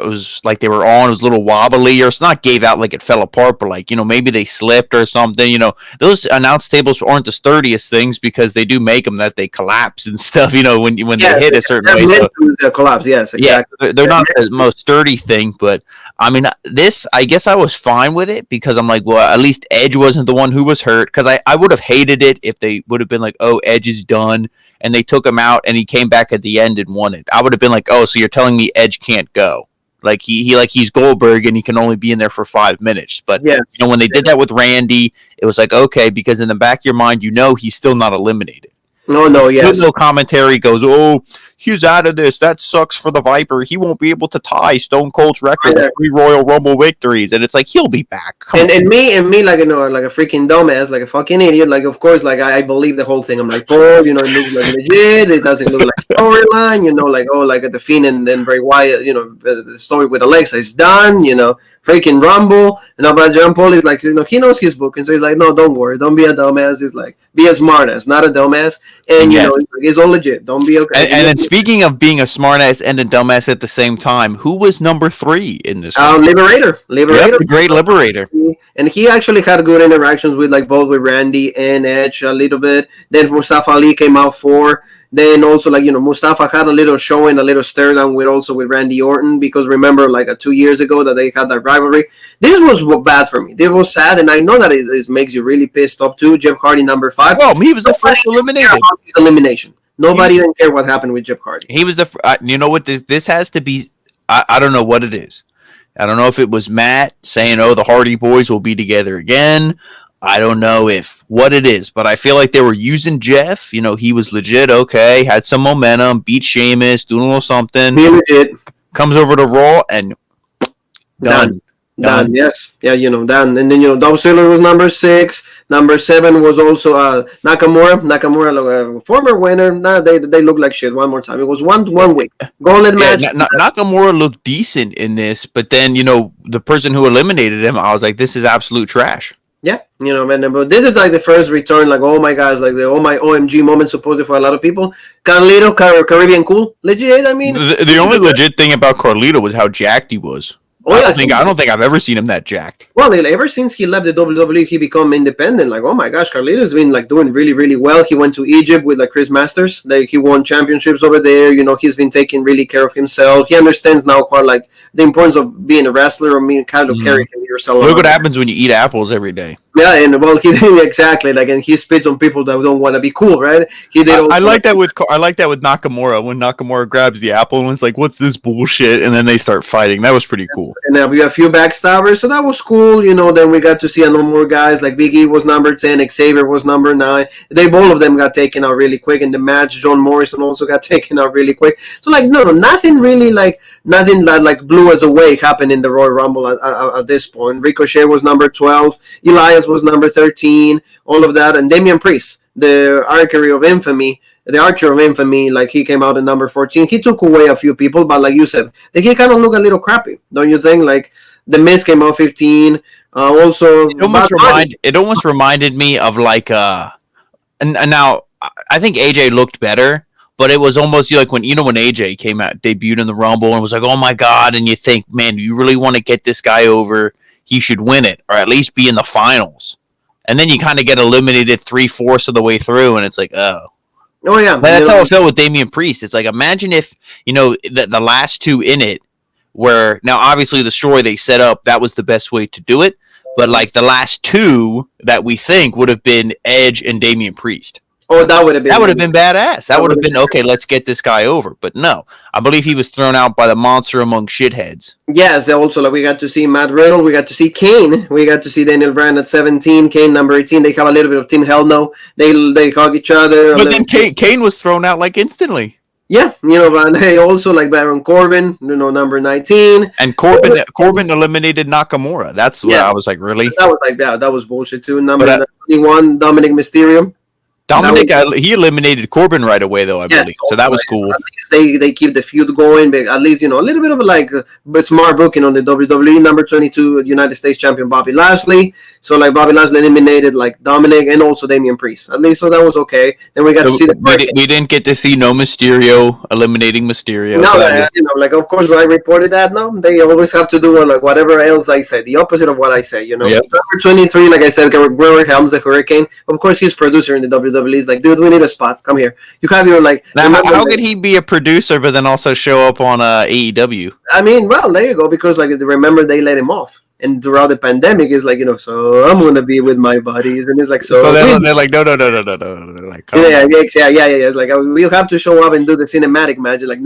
was like they were on, it was a little wobbly, or it's not gave out like it fell apart, but like maybe they slipped or something. Those announce tables aren't the sturdiest things because they do make them that they collapse and stuff. When they hit a certain way, so collapse. Yes, exactly. Yeah, they're not the most sturdy thing, but I mean this. I guess I was fine with it because I'm like, well, at least Edge wasn't the one who was hurt. Because I would have hated it if they would have been like, oh, Edge is done. And they took him out, and he came back at the end and won it. I would have been like, "Oh, so you're telling me Edge can't go? Like he's Goldberg, and he can only be in there for 5 minutes." But when they did that with Randy, it was like okay, because in the back of your mind, he's still not eliminated. No, yes. No commentary goes, "Oh, he's out of this. That sucks for the Viper. He won't be able to tie Stone Cold's record of 3 Royal Rumble victories. And it's like, he'll be back. And me, like, like a freaking dumbass, like a fucking idiot. Like, of course, like I believe the whole thing. I'm like, oh, it looks like legit. It doesn't look like storyline. Like, oh, like the Fiend and Bray Wyatt. The story with Alexa is done. Freaking Rumble. But John Paul is like, he knows his book, and so he's like, no, don't worry, don't be a dumbass. He's like, be a smartass, not a dumbass. And it's all legit. Don't be okay. And then speaking of being a smartass and a dumbass at the same time, who was number 3 in this? Liberator, yep, the Great Liberator. And he actually had good interactions with both with Randy and Edge a little bit. Then Mustafa Ali came out 4. Then also Mustafa had a little showing, a little stare down with Randy Orton, because remember 2 years ago that they had that rivalry. This was bad for me. This was sad, and I know that it makes you really pissed off too. Jeff Hardy number 5. Well, he was the first eliminated. His elimination. Nobody even cared what happened with Jeff Hardy. He was the. You know what this has to be? I don't know what it is. I don't know if it was Matt saying, "Oh, the Hardy Boys will be together again." I don't know what it is, but I feel like they were using Jeff. He was legit, okay, had some momentum, beat Sheamus, doing a little something. He legit. Comes over to Raw and done. Yes. Yeah, done. And then, Dolph Ziggler was number 6. Number 7 was also Nakamura. Nakamura, former winner. They look like shit one more time. It was one week. Gauntlet match. Nakamura looked decent in this, but then, the person who eliminated him, I was like, this is absolute trash. Yeah, man, but this is the first return, oh my gosh, my OMG moment, supposedly for a lot of people. Carlito, Caribbean Cool, legit. I mean, the only legit thing about Carlito was how jacked he was. I don't think I've ever seen him that jacked. Well, ever since he left the WWE, he become independent. Oh my gosh, Carlito's been doing really, really well. He went to Egypt with Chris Masters. He won championships over there. He's been taking really care of himself. He understands now quite the importance of being a wrestler, or kind of carrying yourself. Look what happens when you eat apples every day. Yeah, and he did exactly and he spits on people that don't want to be cool, right? He did. I like that with Nakamura, when Nakamura grabs the apple and it's like, what's this bullshit? And then they start fighting. That was pretty cool. And we have a few backstabbers, so that was cool. Then we got to see no more guys. Big E was number 10, Xavier was number 9. All of them got taken out really quick in the match. John Morrison also got taken out really quick. So nothing really nothing that blew us away happened in the Royal Rumble at this point. Ricochet was number 12. Elias was number 13. All of that, and Damian Priest, the Archer of Infamy, he came out at number 14. He took away a few people, but like you said, he kind of looked a little crappy, don't you think? The Miz came out 15. Also, it almost reminded me of and now I think AJ looked better, but it was almost when AJ came out, debuted in the Rumble, and was like, oh my god, and you think, man, you really want to get this guy over? He should win it, or at least be in the finals. And then you kind of get eliminated 3/4 of the way through, and it's like, oh. Oh, yeah. But that's how it felt with Damian Priest. It's imagine if, the last 2 in it were, now obviously the story they set up, that was the best way to do it. But the last 2 that we think would have been Edge and Damian Priest. Oh, that would have been badass. That would have been, okay, let's get this guy over. But no, I believe he was thrown out by the monster among shitheads. Yes, also we got to see Matt Riddle, we got to see Kane, we got to see Daniel Bryan at 17, Kane number 18. They have a little bit of Team Hell No. They hug each other. But then Kane was thrown out instantly. Yeah, but they also Baron Corbin, number 19. And Corbin eliminated Nakamura. That's what I was like, really? That was that was bullshit too. Number 21, Dominic Mysterio. He eliminated Corbin right away, though, I believe. So that was cool. At least they keep the feud going, but at least, a little bit of smart booking on the WWE. Number 22, United States champion Bobby Lashley. So, Bobby Lashley eliminated, Dominic and also Damian Priest. At least, so that was okay. Then we got to see we didn't get to see no Mysterio eliminating Mysterio. No, so of course, when I reported that, no, they always have to do, whatever else I say. The opposite of what I say, Yep. Number 23, like I said, Gregory Helms, the Hurricane. Of course, he's producer in the WWE. He's like, dude, we need a spot. Come here. You have your Now, how could he be a producer but then also show up on AEW? I mean, well, there you go. Because remember they let him off, and throughout the pandemic, is so I'm gonna be with my buddies, and it's so they're like, no. They're like, yeah. It's we have to show up and do the cinematic magic.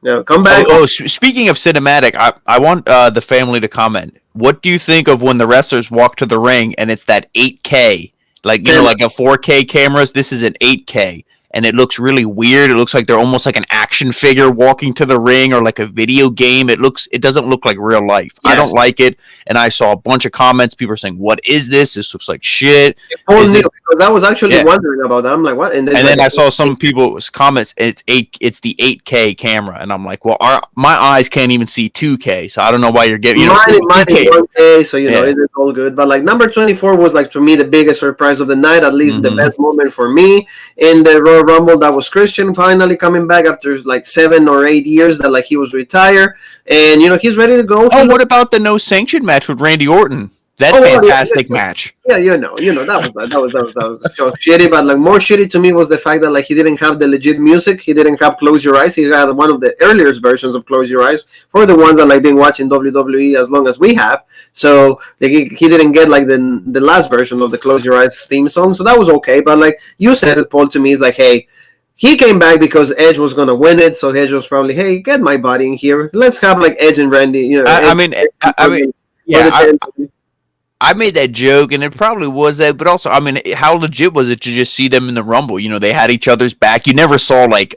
No, come back. Speaking of cinematic, I want the family to comment. What do you think of when the wrestlers walk to the ring and it's that 8K? A 4K cameras, this is an 8K. and it looks really weird. It looks like they're almost like an action figure walking to the ring or like a video game. It doesn't look like real life. Yes. I don't like it. And I saw a bunch of comments. People are saying, "What is this? This looks like shit." Because I was actually wondering about that. I'm like, what? And then I saw some people's comments. It's the 8K camera, and I'm like, well, my eyes can't even see 2K, so I don't know why you're giving. Mine is 1K, so it's all good. But like number 24 was like to me the biggest surprise of the night, at least the best moment for me in the Royal Rumble. That was Christian finally coming back after like 7 or 8 years that like he was retired, and he's ready to go. Oh, what about the no sanction match with Randy Orton? That fantastic match. Yeah, that was so shitty. But like more shitty to me was the fact that like he didn't have the legit music. He didn't have Close Your Eyes. He had one of the earliest versions of Close Your Eyes for the ones that like been watching WWE as long as we have. So like, he didn't get like the last version of the Close Your Eyes theme song. So that was okay. But like you said it, Paul, to me is like, hey, he came back because Edge was gonna win it. So Edge was probably, hey, get my body in here. Let's have like Edge and Randy. I made that joke, and it probably was that, but also, I mean, how legit was it to just see them in the Rumble? They had each other's back. You never saw, like,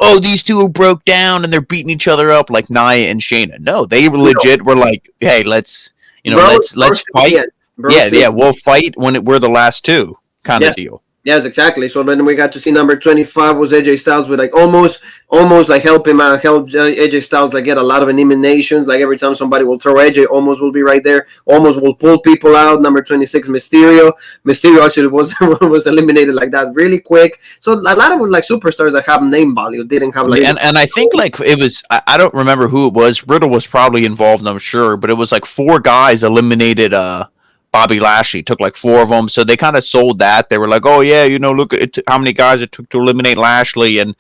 oh, these two broke down, and they're beating each other up like Nia and Shayna. No, they legit were like, hey, let's fight. We'll fight when we're the last two kind of deal. Yes, exactly. So then we got to see number 25 was AJ Styles with like almost like help AJ Styles like get a lot of eliminations. Like every time somebody will throw AJ, almost will be right there. Almost will pull people out. Number 26, Mysterio. Mysterio actually was eliminated like that really quick. So a lot of like superstars that have name value didn't have like. And I think like it was, I don't remember who it was. Riddle was probably involved, I'm sure, but it was like 4 guys eliminated. Bobby Lashley took like 4 of them, so they kind of sold that. They were like, "Oh yeah, look at how many guys it took to eliminate Lashley." And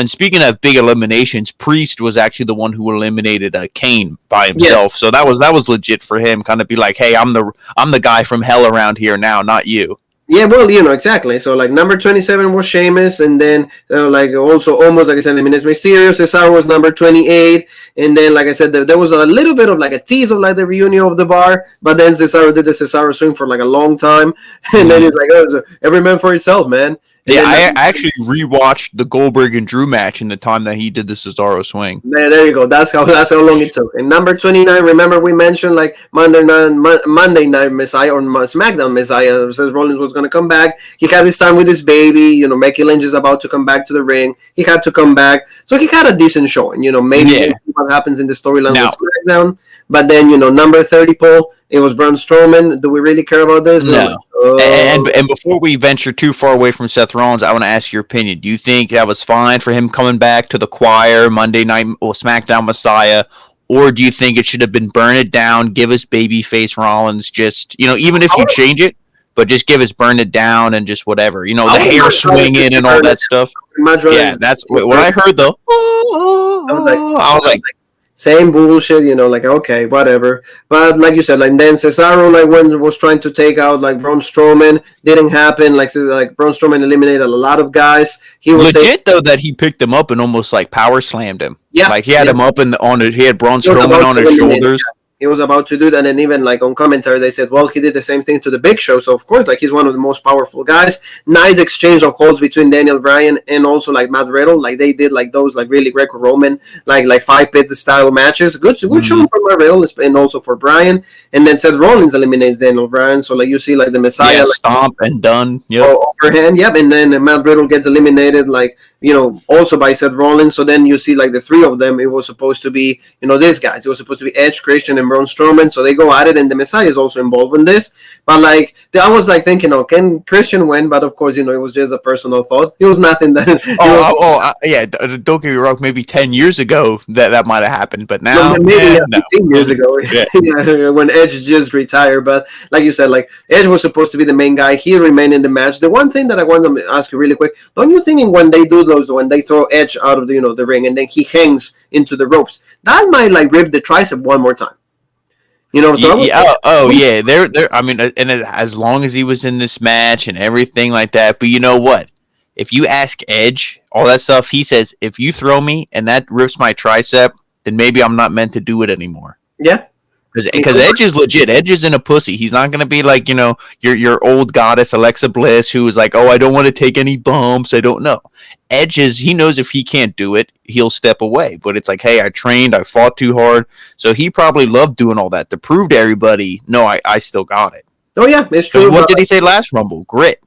speaking of big eliminations, Priest was actually the one who eliminated Kane by himself. So that was legit for him. Kind of be like, "Hey, I'm the guy from hell around here now, not you." Yeah, well, exactly. So, like, number 27 was Sheamus, and then, like, also almost, like I said, Mysterio. Cesaro was number 28, and then, like I said, there was a little bit of, like, a tease of, like, the reunion of the bar, but then Cesaro did the Cesaro swing for, like, a long time, and then he's like, oh, every man for himself, man. And I actually rewatched the Goldberg and Drew match in the time that he did the Cesaro swing. There you go. That's how long it took. And number 29, remember we mentioned like Monday Night Messiah or SmackDown Messiah. Seth Rollins was going to come back. He had his time with his baby. Becky Lynch is about to come back to the ring. He had to come back. So he had a decent showing. Maybe what happens in the storyline with SmackDown. But then, number 30, Paul, it was Braun Strowman. Do we really care about this? No. And before we venture too far away from Seth Rollins, I want to ask your opinion. Do you think that was fine for him coming back to the choir Monday Night or SmackDown Messiah? Or do you think it should have been burn it down, give us babyface Rollins, just, even if you change it, but just give us burn it down and just whatever, the hair swinging and all that stuff. Yeah, that's what I heard, though. I was like, same bullshit, like, okay, whatever. But like you said, like then Cesaro, like when was trying to take out like Braun Strowman, didn't happen. Like Braun Strowman eliminated a lot of guys. He was legit though that he picked him up and almost like power slammed him. Yeah, like he had him up he had Braun Strowman on his shoulders. He was about to do that, and even like on commentary, they said, well, he did the same thing to the Big Show. So of course, like he's one of the most powerful guys. Nice exchange of holds between Daniel Bryan and also like Matt Riddle. Like they did like those like really Greco-Roman like 5-pit style matches. Good show for Matt Riddle and also for Bryan. And then Seth Rollins eliminates Daniel Bryan. So like you see like the Messiah stomp and done. Yep. Overhand. Yep. And then Matt Riddle gets eliminated also by Seth Rollins. So then you see like the 3 of them. It was supposed to be these guys. It was supposed to be Edge, Christian, and Braun Strowman, so they go at it, and the Messiah is also involved in this. But like, I was like thinking, can Christian win? But of course, it was just a personal thought. It was nothing that. Don't get me wrong. Maybe 10 years ago that might have happened, but now, maybe 15 years ago, when Edge just retired. But like you said, like Edge was supposed to be the main guy. He remained in the match. The one thing that I want to ask you really quick: don't you think when they do those, when they throw Edge out of the ring and then he hangs into the ropes, that might like rip the tricep one more time? They're. I mean, and as long as he was in this match and everything like that, but you know what? If you ask Edge all that stuff, he says, if you throw me and that rips my tricep, then maybe I'm not meant to do it anymore. Yeah. Because Edge is legit. Edge isn't a pussy. He's not going to be like, your old goddess Alexa Bliss, who is like, oh, I don't want to take any bumps. I don't know. Edge he knows if he can't do it, he'll step away. But it's like, hey, I trained, I fought too hard. So he probably loved doing all that to prove to everybody, no, I still got it. Oh, yeah, it's true. What did he say last Rumble? Grit.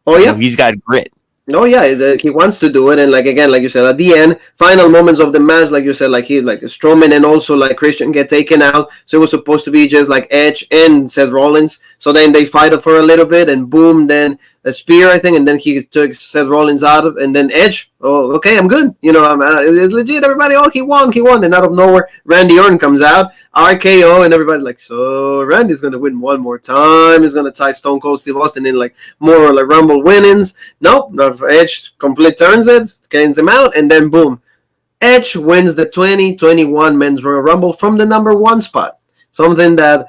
Oh, yeah. He's got grit. Oh yeah, he wants to do it, and like you said, at the end, final moments of the match, like you said, like Strowman and also like Christian get taken out, so it was supposed to be just like Edge and Seth Rollins. So then they fight it for a little bit, and boom, then a spear, I think, and then he took Seth Rollins out of, and then Edge. Oh, okay, I'm good. It's legit. Everybody, he won, and out of nowhere, Randy Orton comes out, RKO, and everybody like, so Randy's gonna win one more time. He's gonna tie Stone Cold Steve Austin in like more like Rumble winnings. Nope, not Edge. Complete turns it, gains him out, and then boom, Edge wins the 2021 Men's Royal Rumble from the number 1 spot. Something that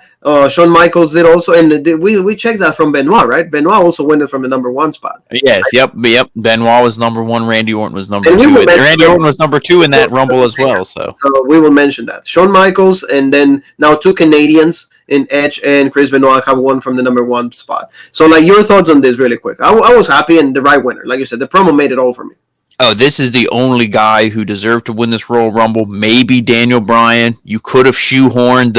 Shawn Michaels did also, and we checked that from Benoit, right? Benoit also won it from the number 1 spot. Yes, yep. Benoit was number 1. Randy Orton was number 2. And Randy Orton was number 2 in that Rumble as well. So we will mention that. Shawn Michaels, and then now 2 Canadians in Edge and Chris Benoit have won from the number 1 spot. So, like, your thoughts on this really quick. I was happy, and the right winner. Like you said, the promo made it all for me. Oh, this is the only guy who deserved to win this Royal Rumble. Maybe Daniel Bryan. You could have shoehorned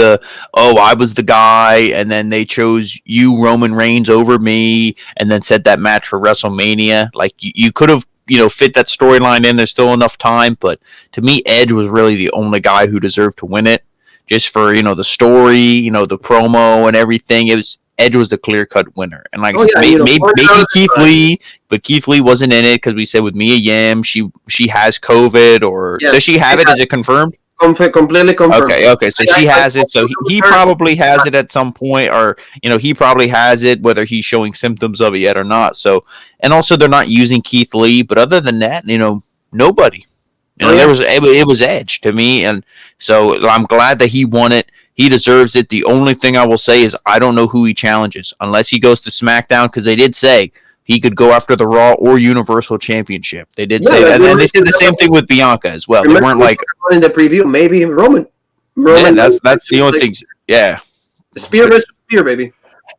I was the guy, and then they chose you, Roman Reigns, over me, and then set that match for WrestleMania. Like, you could have, fit that storyline in. There's still enough time, but to me, Edge was really the only guy who deserved to win it. Just for, the story, the promo and everything. Edge was the clear-cut winner. And like I said, maybe Keith Lee, but Keith Lee wasn't in it because we said with Mia Yim, she has COVID, or does she have it? Is it confirmed? Completely confirmed. Okay, so she has it. So he probably has it at some point, or, he probably has it, whether he's showing symptoms of it yet or not. So, and also they're not using Keith Lee, but other than that, nobody. It was Edge to me, and so I'm glad that he won it. He deserves it. The only thing I will say is I don't know who he challenges unless he goes to SmackDown, because they did say he could go after the Raw or Universal Championship. They did say that, and they said the same thing with Bianca as well. They weren't like in the preview, maybe Roman. Yeah, that's the only thing. Yeah, spear versus spear, baby.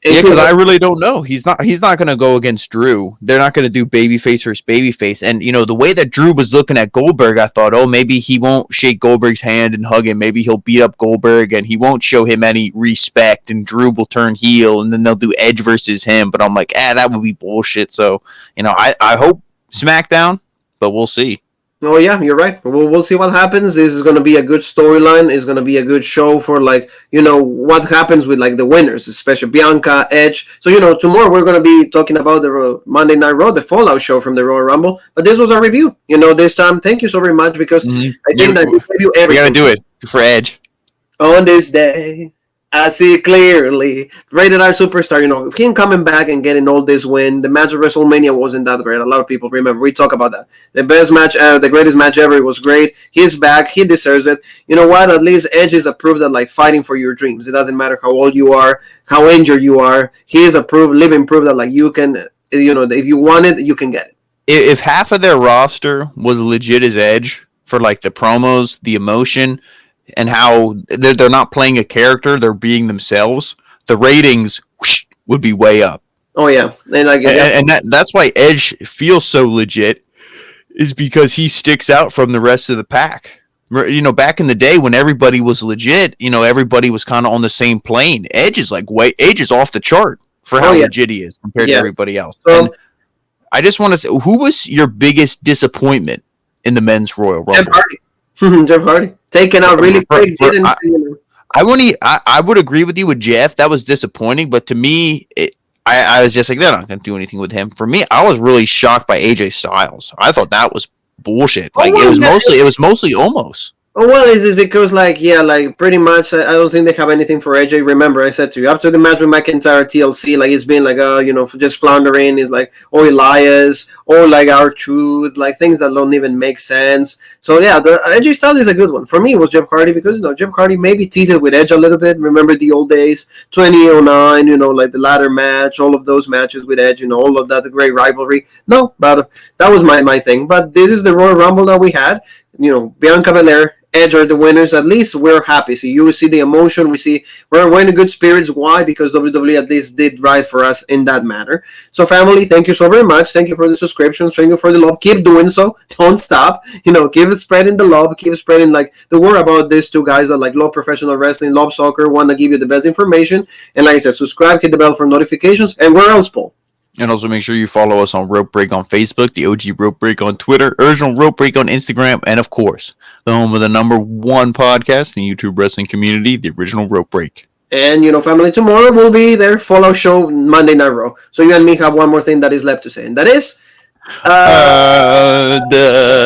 Yeah, because I really don't know. He's not going to go against Drew. They're not going to do babyface versus babyface. And, the way that Drew was looking at Goldberg, I thought, maybe he won't shake Goldberg's hand and hug him. Maybe he'll beat up Goldberg and he won't show him any respect, and Drew will turn heel, and then they'll do Edge versus him. But I'm like, that would be bullshit. So, I hope SmackDown, but we'll see. Oh, yeah, you're right. We'll see what happens. This is going to be a good storyline. It's going to be a good show for, what happens with, the winners, especially Bianca, Edge. So, tomorrow we're going to be talking about the Monday Night Raw, the Fallout show from the Royal Rumble. But this was our review. This time, thank you so very much, because I think that we got to do it for Edge. On this day, I see clearly. Rated R Superstar, him coming back and getting all this win. The match at WrestleMania wasn't that great. A lot of people remember. We talk about that. The best match, the greatest match ever. It was great. He's back. He deserves it. You know what? At least Edge is a proof that, fighting for your dreams. It doesn't matter how old you are, how injured you are. He is a living proof that, you can, if you want it, you can get it. If half of their roster was legit as Edge for, the promos, the emotion, and how they're not playing a character, they're being themselves, the ratings would be way up. Oh, yeah. And that's why Edge feels so legit, is because he sticks out from the rest of the pack. Back in the day when everybody was legit, everybody was kind of on the same plane. Edge is Edge is off the chart for how legit he is compared to everybody else. So, and I just want to say, who was your biggest disappointment in the Men's Royal Rumble? Jeff Hardy. Jeff Hardy. Taken out really quick. I would agree with you with Jeff. That was disappointing, but to me, I was just like, they're not going to do anything with him. For me, I was really shocked by AJ Styles. I thought that was bullshit. It was mostly almost. Oh, well, is because, pretty much, I don't think they have anything for AJ. Remember, I said to you, after the match with McIntyre TLC, he's been, just floundering. He's like, Elias, or, R-Truth, things that don't even make sense. So, yeah, the AJ Styles is a good one. For me, it was Jeff Hardy, because, Jeff Hardy maybe teased it with Edge a little bit. Remember the old days, 2009, the ladder match, all of those matches with Edge, all of that, the great rivalry. No, but that was my thing. But this is the Royal Rumble that we had. Bianca Belair, Edge are the winners. At least we're happy. So you see the emotion. We're in good spirits. Why? Because WWE at least did right for us in that matter. So family, thank you so very much. Thank you for the subscriptions. Thank you for the love. Keep doing so. Don't stop. Keep spreading the love. Keep spreading like the word about these two guys that like love professional wrestling, love soccer, want to give you the best information. And like I said, subscribe, hit the bell for notifications. And where else, Paul? And also make sure you follow us on Rope Break on Facebook, the OG Rope Break on Twitter, Original Rope Break on Instagram, and of course, the home of the #1 podcast in the YouTube wrestling community, the Original Rope Break. And, family, tomorrow will be their follow show, Monday Night Raw. So you and me have one more thing that is left to say, and that is...